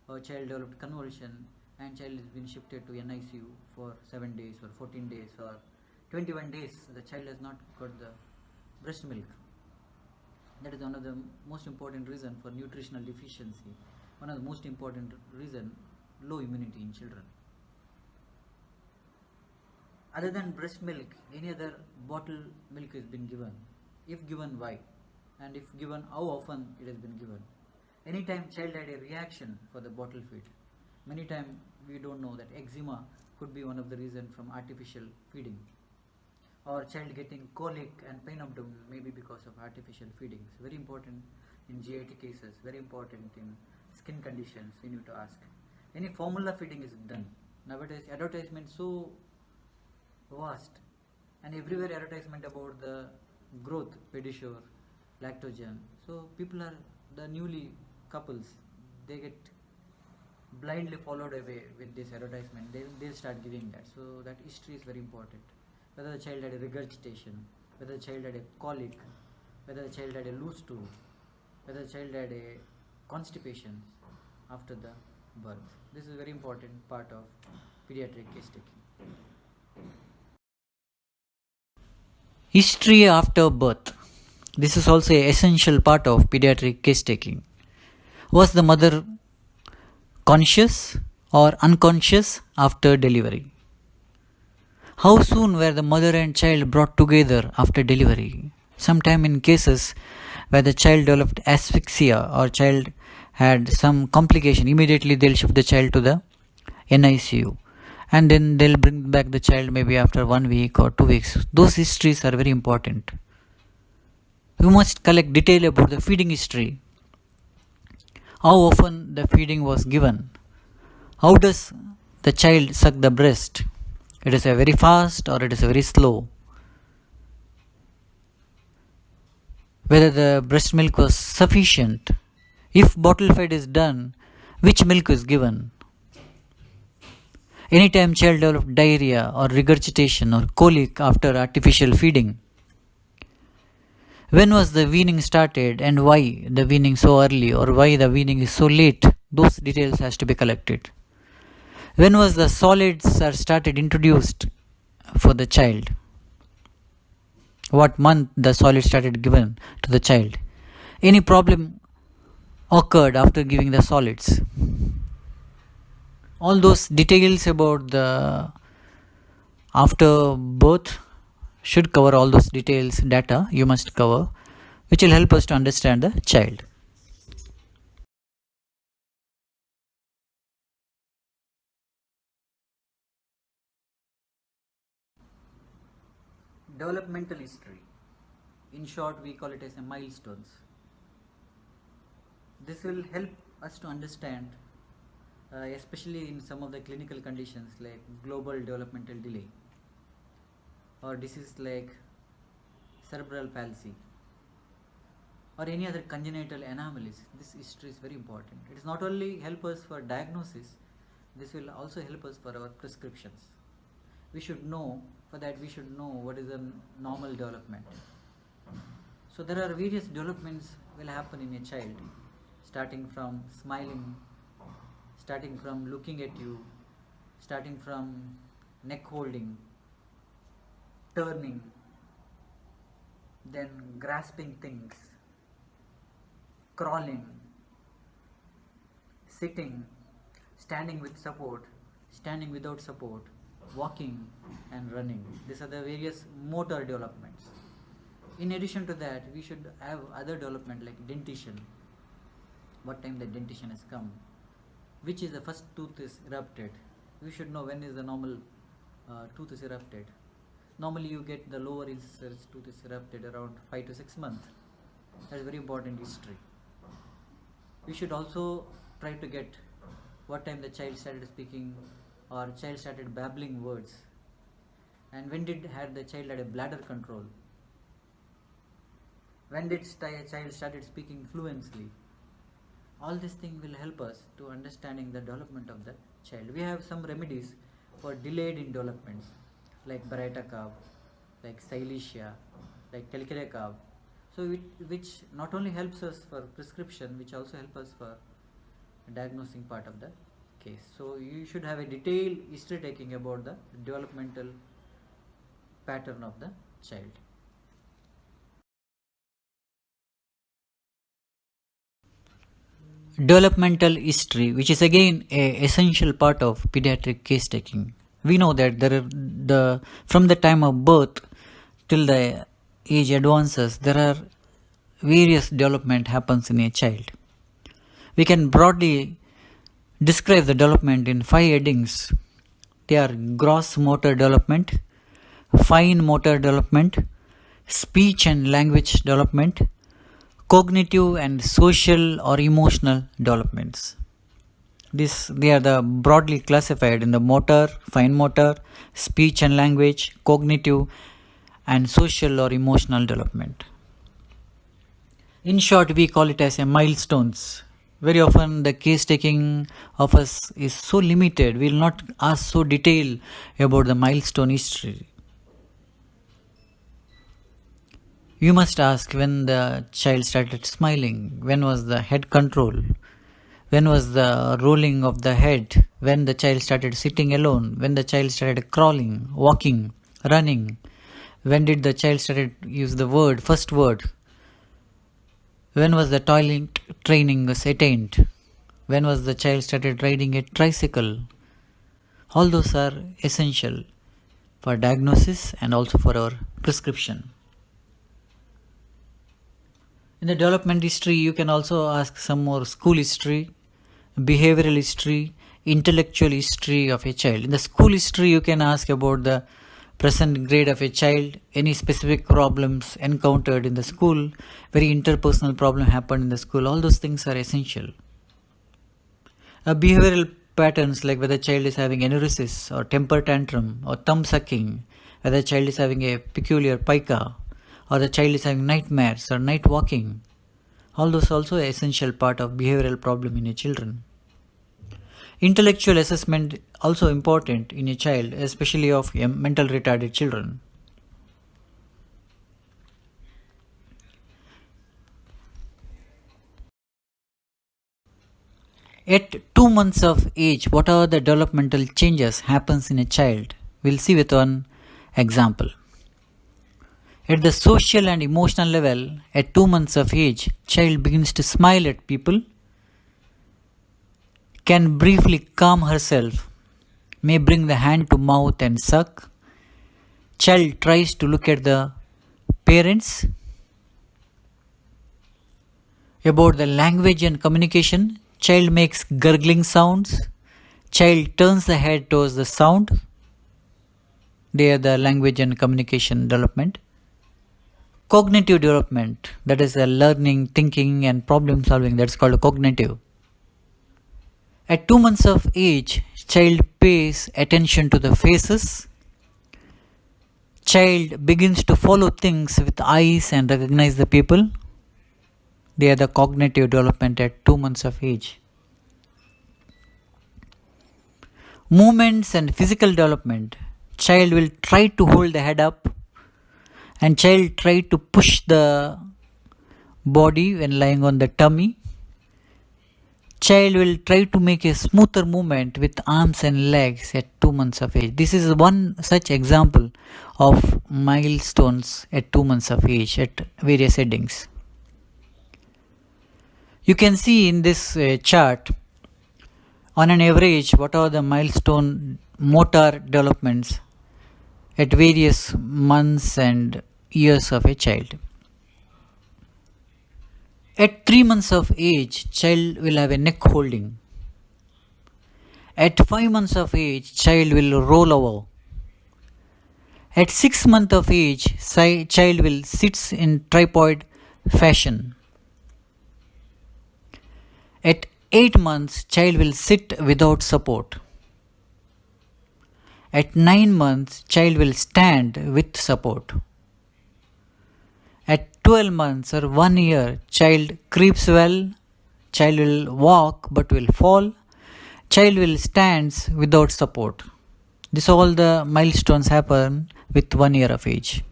or child developed convulsion and child has been shifted to NICU for 7 days or 14 days or 21 days. The child has not got the breast milk. That is one of the most important reason for nutritional deficiency. One of the most important reason, low immunity in children. Other than breast milk, any other bottle milk has been given? If given, why? And if given, how often it has been given? Anytime child had a reaction for the bottle feed. Many times we don't know that eczema could be one of the reasons from artificial feeding. Or child getting colic and pain abdomen maybe because of artificial feedings. Very important in GIT cases, very important in skin conditions we need to ask. Any formula feeding is done. Nowadays advertisement so vast and everywhere advertisement about the growth, Pedisure, lactogen. So people are, the newly couples, they get blindly followed away with this advertisement. They'll start giving that. So that history is very important. Whether the child had a regurgitation, whether the child had a colic, whether the child had a loose stool, whether the child had a constipation after the birth. This is a very important part of pediatric case taking. History after birth. This is also an essential part of pediatric case taking. Was the mother conscious or unconscious after delivery? How soon were the mother and child brought together after delivery? Sometime in cases where the child developed asphyxia or child had some complication, immediately they'll shift the child to the NICU and then they'll bring back the child maybe after 1 week or 2 weeks. Those histories are very important. You must collect detail about the feeding history. How often the feeding was given? How does the child suck the breast? It is a very fast or it is a very slow. Whether the breast milk was sufficient. If bottle fed is done, which milk is given? Anytime child developed diarrhea or regurgitation or colic after artificial feeding. When was the weaning started and why the weaning so early or why the weaning is so late? Those details has to be collected. When was the solids are started introduced for the child? what month the solid started given to the child, any problem occurred after giving the solids. All those details about the after birth should cover all those details, data you must cover, which will help us to understand the child. Developmental history. In short, we call it as a milestones. This will help us to understand, especially in some of the clinical conditions like global developmental delay or disease like cerebral palsy or any other congenital anomalies. This history is very important. It is not only help us for diagnosis, this will also help us for our prescriptions. We should know, for that we should know what is a normal development. So there are various developments will happen in a child, starting from smiling, starting from looking at you, starting from neck holding, turning, then grasping things, crawling, sitting, standing with support, standing without support, walking and running. These are the various motor developments. In addition to that, we should have other development like dentition. What time the dentition has come, which is the first tooth is erupted. We should know when is the normal tooth is erupted. Normally you get the lower incisors tooth is erupted around 5 to 6 months. That is very important history. We should also try to get what time the child started speaking or child started babbling words, and when did the child had a bladder control, when did child started speaking fluently. All these things will help us to understanding the development of the child. We have some remedies for delayed in developments like Paediatric, like Silesia, like Telkirekav. So which not only helps us for prescription, which also help us for diagnosing part of the case. So you should have a detailed history taking about the developmental pattern of the child. Developmental history, which is again a essential part of pediatric case taking. We know that from the time of birth till the age advances, there are various development happens in a child. We can broadly describe the development in 5 headings. They are gross motor development, fine motor development, speech and language development, cognitive and social or emotional developments. They are the broadly classified in the motor, fine motor, speech and language, cognitive and social or emotional development. In short, we call it as a milestones. Very often the case taking of us is so limited, we will not ask so detailed about the milestone history. You must ask when the child started smiling, when was the head control, when was the rolling of the head, when the child started sitting alone, when the child started crawling, walking, running, when did the child started use the word, first word, when was the toilet training was attained, when was the child started riding a tricycle. All those are essential for diagnosis and also for our prescription. In the development history, you can also ask some more school history, behavioral history, intellectual history of a child. In the school history, you can ask about the present grade of a child, any specific problems encountered in the school, very interpersonal problem happened in the school. All those things are essential. Behavioral patterns like whether child is having enuresis or temper tantrum or thumb sucking, whether child is having a peculiar pica, or the child is having nightmares or night walking. All those also essential part of behavioral problem in a children. Intellectual assessment also important in a child, especially of mental retarded children. At 2 months of age, what are the developmental changes happens in a child? We'll see with one example. At the social and emotional level, at 2 months of age, child begins to smile at people, can briefly calm herself, may bring the hand to mouth and suck. Child tries to look at the parents. About the language and communication, child makes gurgling sounds. Child turns the head towards the sound. They are the language and communication development. Cognitive development, that is the learning, thinking and problem solving, that's called cognitive. At 2 months of age, child pays attention to the faces. Child begins to follow things with eyes and recognize the people. They are the cognitive development at 2 months of age. Movements and physical development. Child will try to hold the head up and child try to push the body when lying on the tummy. Child will try to make a smoother movement with arms and legs at 2 months of age. This is one such example of milestones at 2 months of age at various headings. You can see in this chart, on an average, what are the milestone motor developments at various months and years of a child. At 3 months of age, child will have a neck holding. At 5 months of age, child will roll over. At 6 months of age, child will sit in tripod fashion. At 8 months, child will sit without support. At 9 months, child will stand with support. At 12 months or 1 year, child creeps well, child will walk but will fall, child will stand without support. This all the milestones happen with 1 year of age.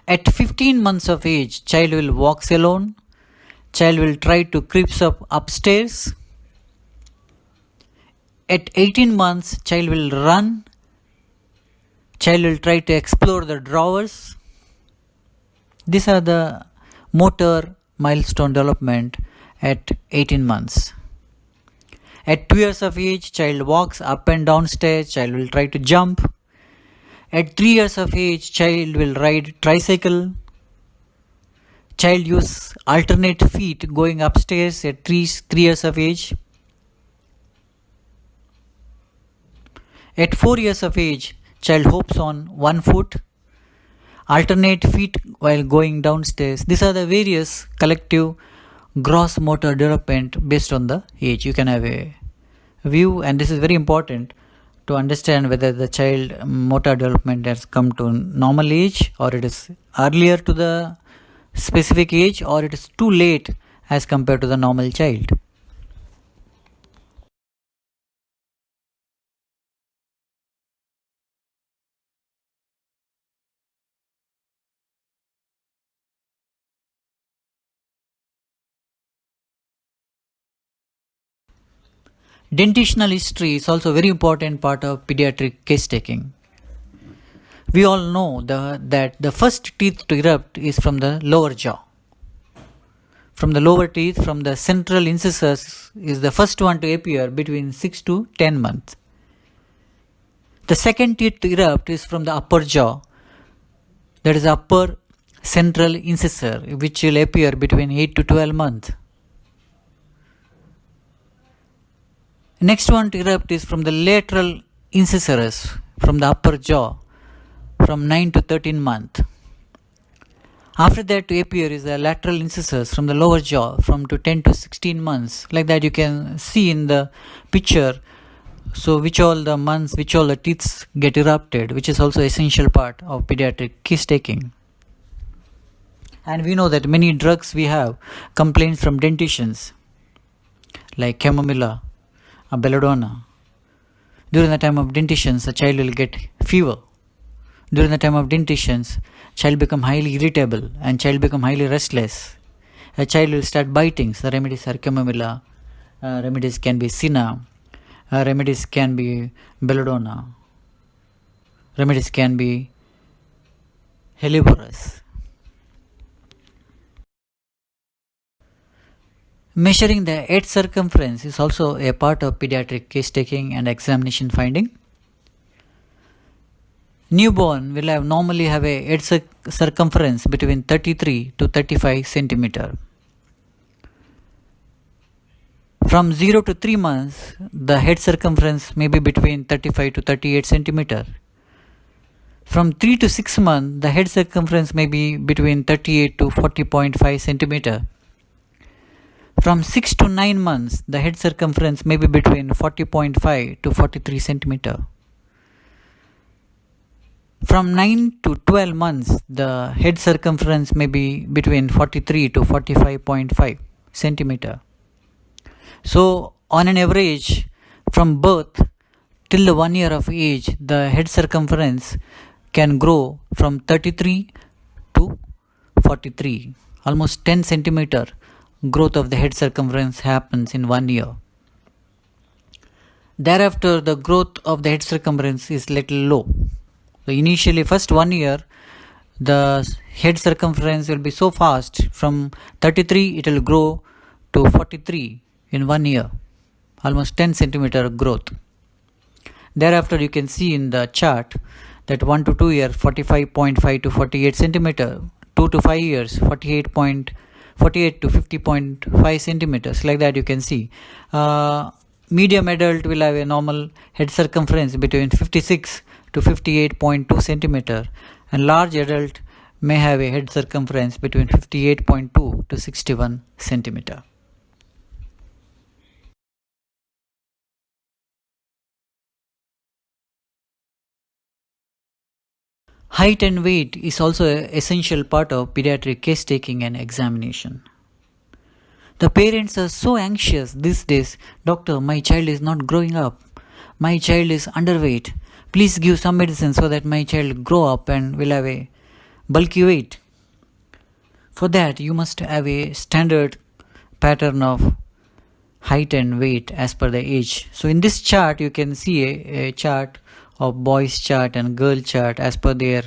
At 15 months of age, child will walk alone, child will try to creep up upstairs. At 18 months, child will run. Child will try to explore the drawers. These are the motor milestone development at 18 months. At 2 years of age, child walks up and down stairs. Child will try to jump. At 3 years of age, child will ride tricycle. Child use alternate feet going upstairs at 3 years of age. At 4 years of age, child hops on one foot, alternate feet while going downstairs. These are the various collective gross motor development based on the age. You can have a view, and this is very important to understand whether the child motor development has come to normal age or it is earlier to the specific age or it is too late as compared to the normal child. Dentitional history is also a very important part of pediatric case taking. We all know that the first teeth to erupt is from the lower jaw. From the lower teeth, from the central incisors is the first one to appear between 6 to 10 months. The second teeth to erupt is from the upper jaw, that is upper central incisor, which will appear between 8 to 12 months. Next one to erupt is from the lateral incisors from the upper jaw from 9 to 13 months. After that to appear is the lateral incisors from the lower jaw from to 10 to 16 months. Like that you can see in the picture. So which all the months, which all the teeth get erupted, which is also essential part of pediatric case taking. And we know that many drugs we have complaints from dentitions like chamomilla, belladonna. During the time of dentitions, a child will get fever. During the time of dentitions, child become highly irritable and child become highly restless. A child will start biting. So the remedies are chamomilla, remedies can be senna, remedies can be belladonna, remedies can be helleborus. Measuring the head circumference is also a part of pediatric case taking and examination finding. Newborn will normally have a head circumference between 33 to 35 centimeter. From 0 to 3 months, the head circumference may be between 35 to 38 centimeter. From 3 to 6 months, the head circumference may be between 38 to 40.5 centimeter. From 6 to 9 months, the head circumference may be between 40.5 to 43 centimeter. From 9 to 12 months, the head circumference may be between 43 to 45.5 centimeter. So, on an average, from birth till the 1 year of age, the head circumference can grow from 33 to 43. Almost 10 centimeter growth of the head circumference happens in 1 year. Thereafter, the growth of the head circumference is little low. So initially, first 1 year, the head circumference will be so fast. From 33, it will grow to 43 in 1 year. Almost 10 centimeter growth. Thereafter, you can see in the chart that 1 to 2 years, 45.5 to 48 centimeter. 2 to 5 years, 48 to 50.5 centimeters. Like that, you can see. Medium adult will have a normal head circumference between 56 to 58.2 centimeter, and large adult may have a head circumference between 58.2 to 61 centimeter. Height and weight is also an essential part of pediatric case taking and examination. The parents are so anxious these days. Doctor, my child is not growing up. My child is underweight. Please give some medicine so that my child grow up and will have a bulky weight. For that, you must have a standard pattern of height and weight as per the age. So in this chart, you can see a chart of boys chart and girl chart as per their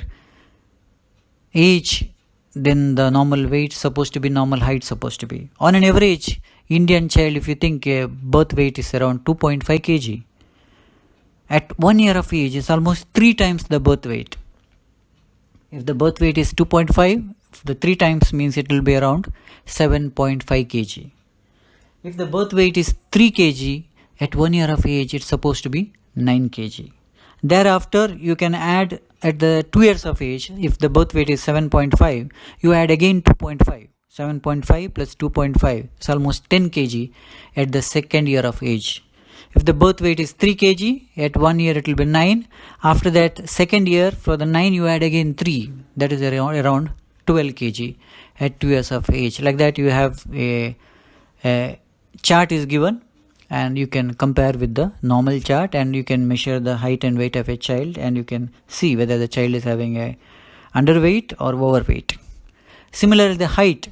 age. Then the normal weight supposed to be, normal height supposed to be. On an average, Indian child, if you think birth weight is around 2.5 kg. At 1 year of age, it's almost 3 times the birth weight. If the birth weight is 2.5, the 3 times means it will be around 7.5 kg. If the birth weight is 3 kg, at 1 year of age, it's supposed to be 9 kg. Thereafter, you can add at the 2 years of age, if the birth weight is 7.5, you add again 2.5. 7.5 plus 2.5 is almost 10 kg at the 2nd year of age. If the birth weight is 3 kg, at 1 year it will be 9. After that, 2nd year, for the 9 you add again 3. That is around 12 kg at 2 years of age. Like that, you have a chart is given, and you can compare with the normal chart, and you can measure the height and weight of a child, and you can see whether the child is having a underweight or overweight. Similarly, the height.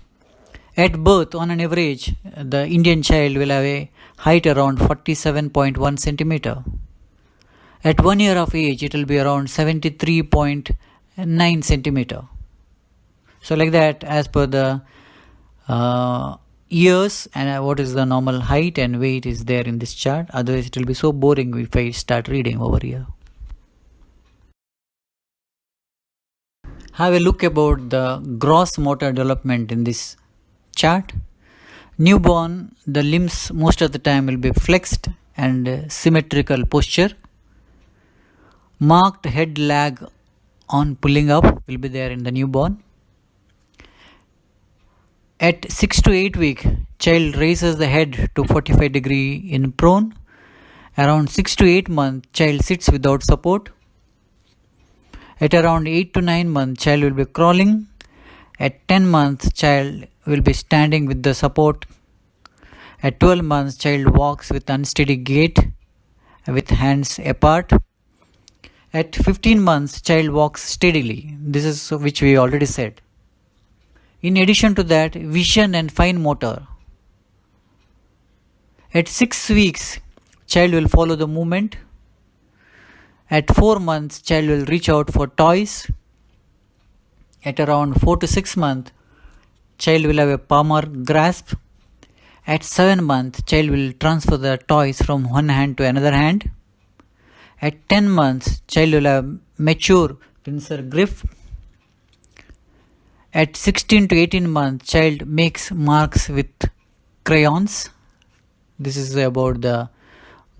At birth, on an average, the Indian child will have a height around 47.1 centimeter. At 1 year of age, it will be around 73.9 centimeter. So like that, as per the years and what is the normal height and weight is there in this chart. Otherwise, it will be so boring if I start reading over here. Have a look about the gross motor development in this chart. Newborn, the limbs most of the time will be flexed and symmetrical posture. Marked head lag on pulling up will be there in the newborn. At 6 to 8 weeks, child raises the head to 45 degree in prone. Around 6 to 8 months, child sits without support. At around 8 to 9 months, child will be crawling. At 10 months, child will be standing with the support. At 12 months, child walks with unsteady gait with hands apart. At 15 months, child walks steadily. This is which we already said. In addition to that, vision and fine motor. At 6 weeks, child will follow the movement. At 4 months, child will reach out for toys. At around 4 to 6 months, child will have a palmar grasp. At 7 months, child will transfer the toys from one hand to another hand. At 10 months, child will have mature pincer grip. At 16 to 18 months, child makes marks with crayons. This is about the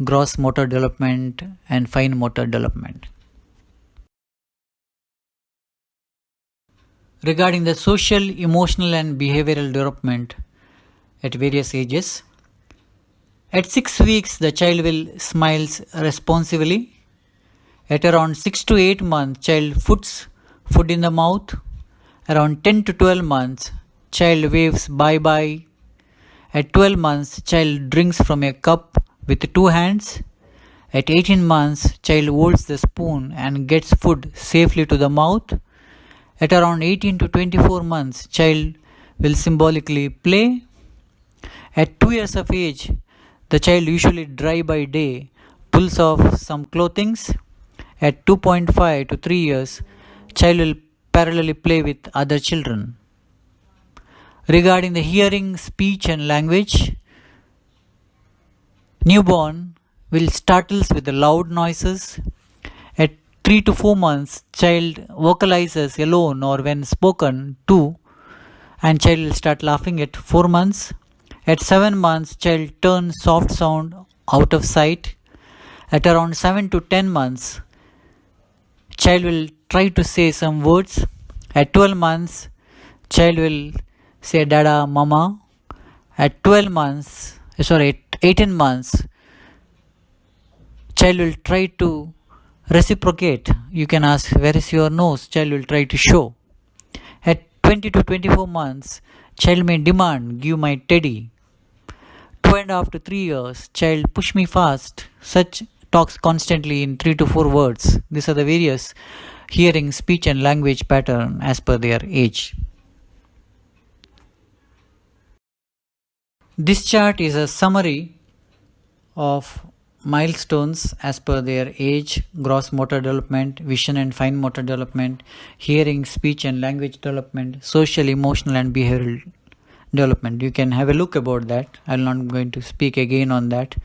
gross motor development and fine motor development. Regarding the social, emotional and behavioral development at various ages, at 6 weeks the child will smiles responsively. At around 6 to 8 months, child puts food in the mouth. Around 10 to 12 months, child waves bye-bye. At 12 months, child drinks from a cup with 2 hands. At 18 months, child holds the spoon and gets food safely to the mouth. At around 18 to 24 months, child will symbolically play. At 2 years of age, the child usually dry by day pulls off some clothings. At 2.5 to 3 years, child will parallelly play with other children. Regarding the hearing, speech and language, newborn will startles with the loud noises. At 3 to 4 months, child vocalizes alone or when spoken to, and child will start laughing at 4 months. At 7 months, child turns soft sound out of sight. At around 7 to 10 months, child will try to say some words. At 12 months, child will say dada, mama. At 18 months, child will try to reciprocate. You can ask, where is your nose? Child will try to show. At 20 to 24 months, child may demand, give my teddy. 2.5 to 3 years, child push me fast. Such talks constantly in 3 to 4 words. These are the various hearing, speech and language pattern as per their age. This chart is a summary of milestones as per their age: gross motor development, vision and fine motor development, hearing, speech and language development, social, emotional and behavioral development. You can have a look about that. I'm not going to speak again on that.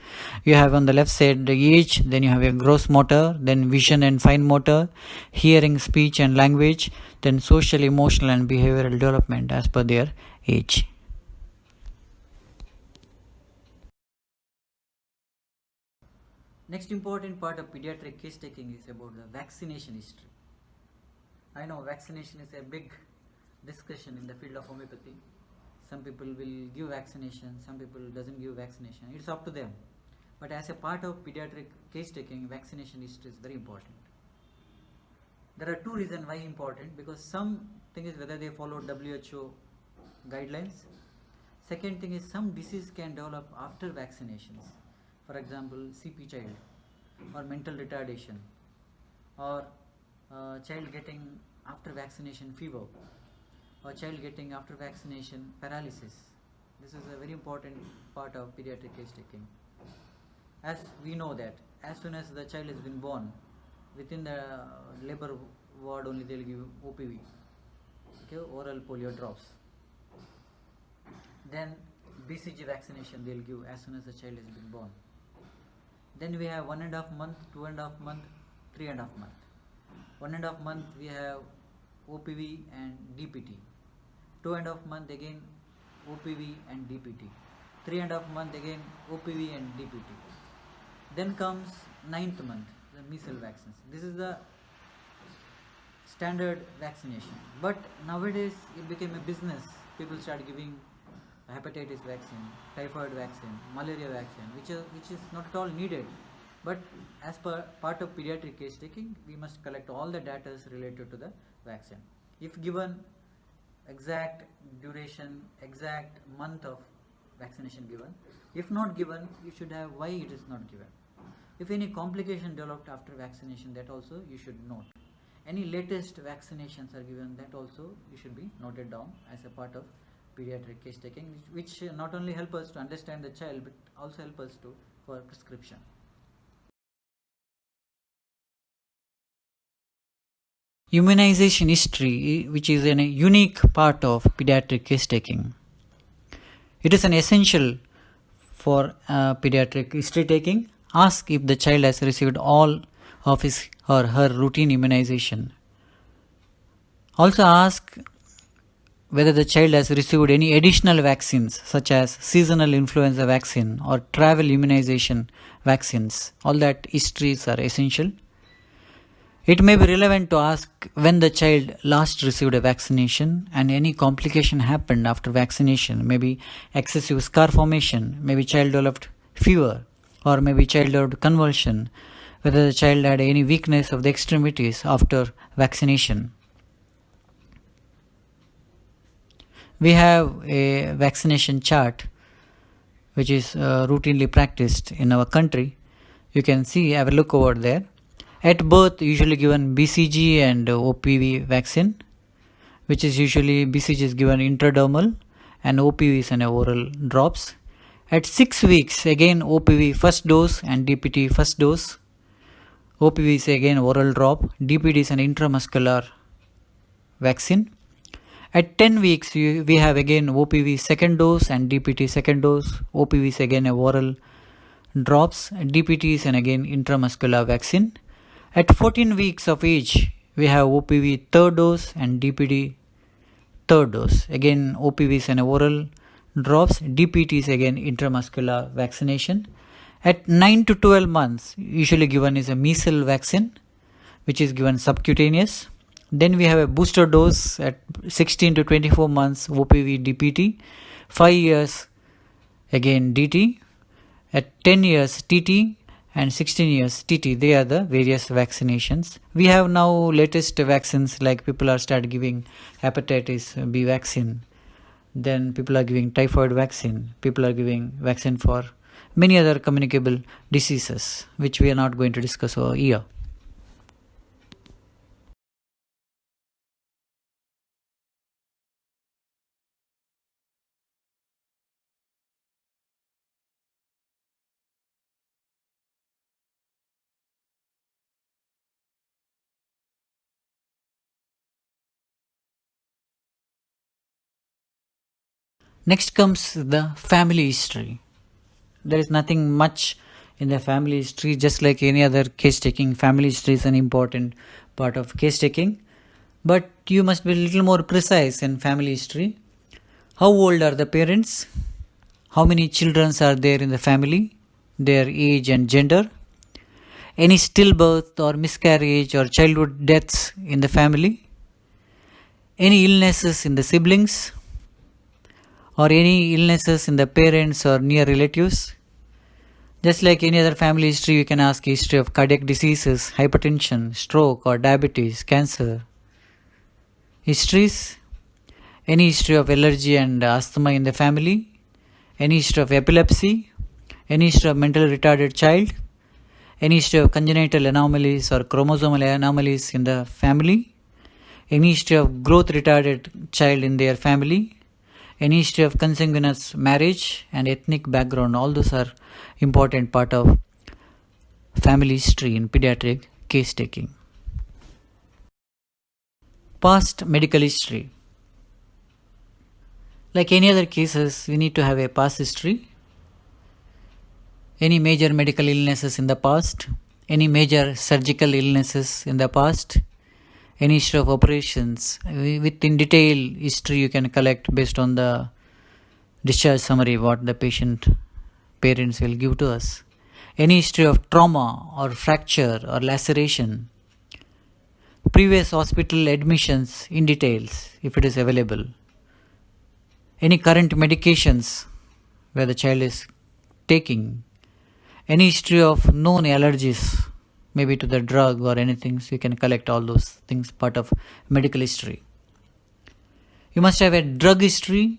You have on the left side the age, then you have a gross motor, then vision and fine motor, hearing, speech and language, then social, emotional and behavioral development as per their age. Next important part of pediatric case taking is about the vaccination history. I know vaccination is a big discussion in the field of homeopathy. Some people will give vaccination, some people doesn't give vaccination. It's up to them. But as a part of pediatric case taking, vaccination history is very important. There are two reasons why important, because some thing is whether they follow WHO guidelines. Second thing is some disease can develop after vaccinations. For example, CP child or mental retardation or child getting after vaccination fever or child getting after vaccination paralysis. This is a very important part of pediatric case taking. As we know that as soon as the child has been born, within the labor ward only they will give OPV, okay, oral polio drops. Then BCG vaccination they will give as soon as the child has been born. Then we have 1.5 month, 2.5 month, 3.5 month. 1.5 month we have OPV and DPT. 2.5 month again OPV and DPT. 3.5 month again OPV and DPT. Then comes 9th month, the measles vaccines. This is the standard vaccination. But nowadays it became a business. People start giving hepatitis vaccine, typhoid vaccine, malaria vaccine, which is not at all needed. But as per part of pediatric case taking, we must collect all the data related to the vaccine. If given exact duration, exact month of vaccination given. If not given, you should have why it is not given. If any complication developed after vaccination, that also you should note. Any latest vaccinations are given, that also you should be noted down as a part of pediatric case taking, which not only help us to understand the child but also help us to for prescription. Immunization history, which is a unique part of pediatric case taking. It is an essential for pediatric history taking. Ask if the child has received all of his or her routine immunization. Also ask whether the child has received any additional vaccines such as seasonal influenza vaccine or travel immunization vaccines. All that histories are essential. It may be relevant to ask when the child last received a vaccination and any complication happened after vaccination, maybe excessive scar formation, maybe child developed fever, or maybe child developed convulsion, whether the child had any weakness of the extremities after vaccination. We have a vaccination chart which is routinely practiced in our country. You can see, have a look over there. At birth, usually given BCG and OPV vaccine, which is usually BCG is given intradermal and OPV is an oral drops. At 6 weeks, again OPV first dose and DPT first dose. OPV is again oral drop. DPT is an intramuscular vaccine. At 10 weeks, we have again OPV second dose and DPT second dose. OPV is again a oral drops. DPT is an again intramuscular vaccine. At 14 weeks of age, we have OPV third dose and DPT third dose. Again, OPV is an oral drops. DPT is again intramuscular vaccination. At 9 to 12 months, usually given is a measles vaccine, which is given subcutaneous. Then we have a booster dose at 16 to 24 months, OPV DPT. 5 years, again DT. At 10 years, TT. And 16 years TT, they are the various vaccinations. We have now latest vaccines, like people are start giving hepatitis B vaccine. Then people are giving typhoid vaccine. People are giving vaccine for many other communicable diseases, which we are not going to discuss over here. Next comes the family history. There is nothing much in the family history, just like any other case taking. Family history is an important part of case taking, but you must be a little more precise in family history. How old are the parents? How many children are there in the family? Their age and gender? Any stillbirth or miscarriage or childhood deaths in the family? Any illnesses in the siblings? Or any illnesses in the parents or near relatives? Just like any other family history, you can ask history of cardiac diseases, hypertension, stroke or diabetes, cancer. Histories? Any history of allergy and asthma in the family? Any history of epilepsy? Any history of mental retarded child? Any history of congenital anomalies or chromosomal anomalies in the family? Any history of growth retarded child in their family? Any history of consanguineous marriage and ethnic background? All those are important part of family history in pediatric case taking. Past medical history. Like any other cases, we need to have a past history. Any major medical illnesses in the past, any major surgical illnesses in the past, any history of operations. With in detail history you can collect based on the discharge summary what the patient parents will give to us. Any history of trauma or fracture or laceration. Previous hospital admissions in details if it is available. Any current medications where the child is taking. Any history of known allergies, maybe to the drug or anything, so you can collect all those things, part of medical history. You must have a drug history,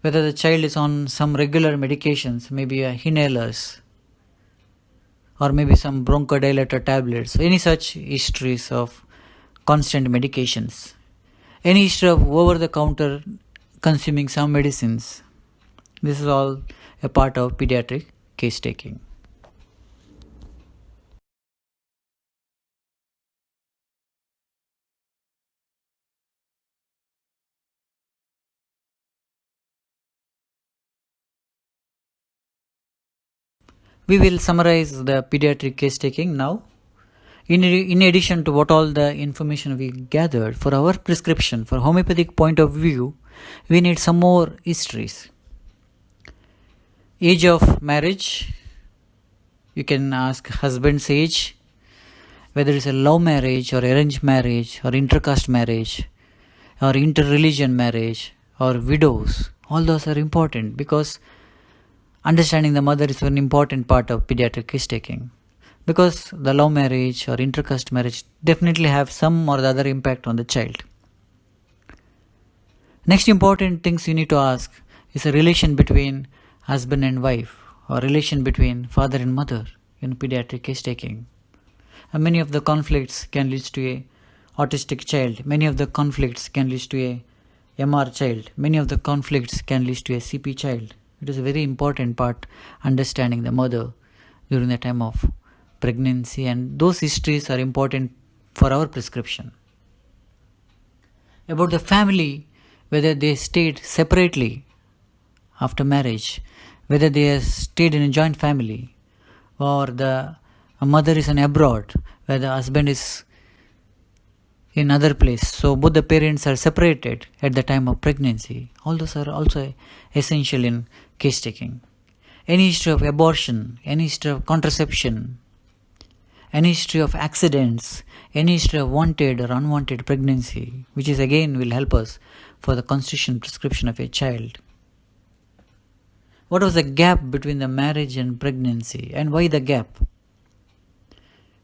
whether the child is on some regular medications, maybe inhalers, or maybe some bronchodilator tablets, any such histories of constant medications. Any history of over-the-counter consuming some medicines. This is all a part of pediatric case taking. We will summarize the pediatric case taking now. In addition to what all the information we gathered for our prescription, for homeopathic point of view, we need some more histories. Age of marriage, you can ask husband's age, whether it's a love marriage or arranged marriage or intercaste marriage or interreligion marriage or widows. All those are important because understanding the mother is an important part of pediatric case taking. Because the love marriage or intercaste marriage definitely have some or the other impact on the child. Next important things you need to ask is a relation between husband and wife or relation between father and mother in pediatric case taking. And many of the conflicts can lead to a autistic child. Many of the conflicts can lead to a MR child. Many of the conflicts can lead to a CP child. It is a very important part understanding the mother during the time of pregnancy, and those histories are important for our prescription. About the family, whether they stayed separately after marriage, whether they have stayed in a joint family, or the mother is in abroad, where the husband is in other place, so both the parents are separated at the time of pregnancy. All those are also essential in case taking. Any history of abortion, any history of contraception, any history of accidents, any history of wanted or unwanted pregnancy, which is again will help us for the constitution prescription of a child. What was the gap between the marriage and pregnancy, and why the gap?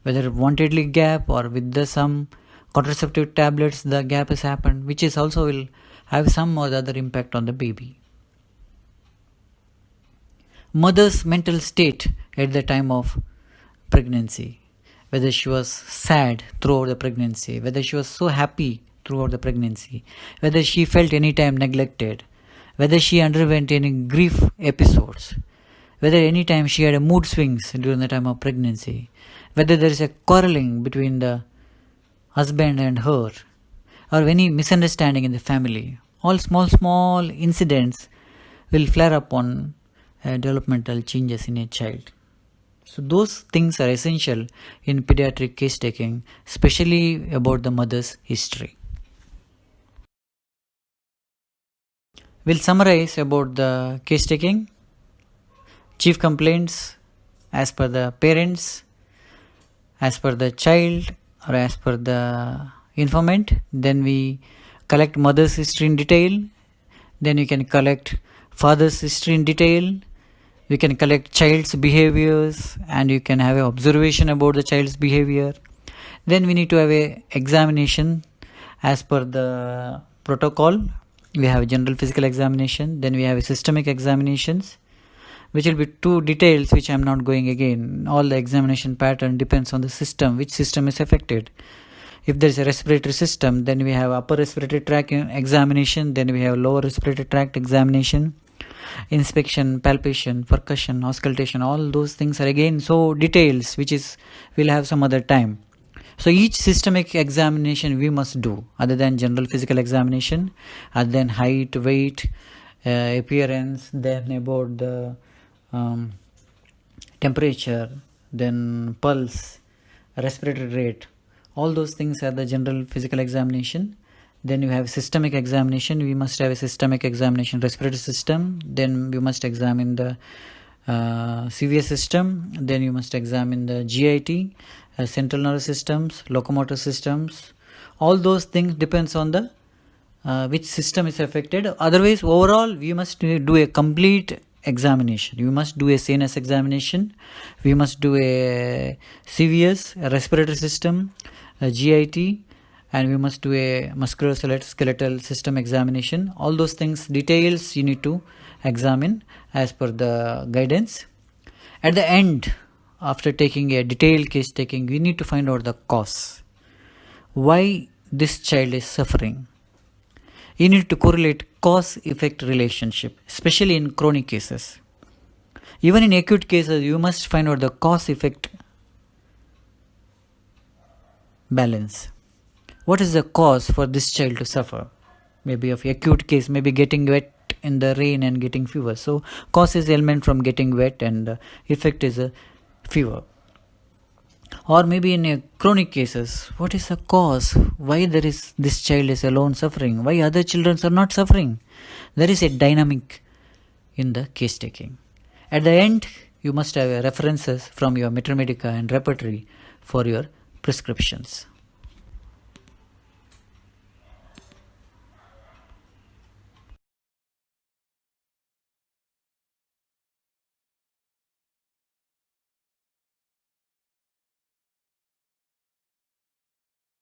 Whether wantedly gap or with some contraceptive tablets the gap has happened, which is also will have some or the other impact on the baby. Mother's mental state at the time of pregnancy, whether she was sad throughout the pregnancy, whether she was so happy throughout the pregnancy, whether she felt any time neglected, whether she underwent any grief episodes, whether any time she had a mood swings during the time of pregnancy, whether there is a quarreling between the husband and her, or any misunderstanding in the family. All small incidents will flare up on developmental changes in a child. So those things are essential in pediatric case taking, especially about the mother's history. We'll summarize about the case taking. Chief complaints as per the parents, as per the child, or as per the informant. Then we collect mother's history in detail. Then you can collect father's history in detail. You can collect child's behaviors, and you can have an observation about the child's behavior. Then we need to have a examination as per the protocol. We have a general physical examination. Then we have a systemic examinations, which will be two details which I am not going again. All the examination pattern depends on the system, which system is affected. If there is a respiratory system, then we have upper respiratory tract examination, then we have lower respiratory tract examination, inspection, palpation, percussion, auscultation. All those things are again so details which is we'll have some other time. So each systemic examination we must do, other than general physical examination, other than height, weight, appearance, then about the temperature, then pulse, respiratory rate. All those things are the general physical examination. Then you have systemic examination. We must have a systemic examination, respiratory system. Then we must examine the CVS system. Then you must examine the GIT, central nervous systems, locomotor systems. All those things depends on the which system is affected. Otherwise, overall, we must do a complete examination. We must do a CNS examination. We must do a CVS, a respiratory system, a GIT, and we must do a musculoskeletal system examination. All those things, details you need to examine as per the guidance. At the end, after taking a detailed case taking, we need to find out the cause. Why this child is suffering. You need to correlate cause-effect relationship, especially in chronic cases. Even in acute cases, you must find out the cause-effect balance. What is the cause for this child to suffer? Maybe of acute case, maybe getting wet in the rain and getting fever. So cause is ailment from getting wet, and effect is a fever. Or maybe in a chronic cases, what is the cause? Why this child is alone suffering? Why other children are not suffering? There is a dynamic in the case taking. At the end, you must have references from your Metromedica and repertory for your prescriptions.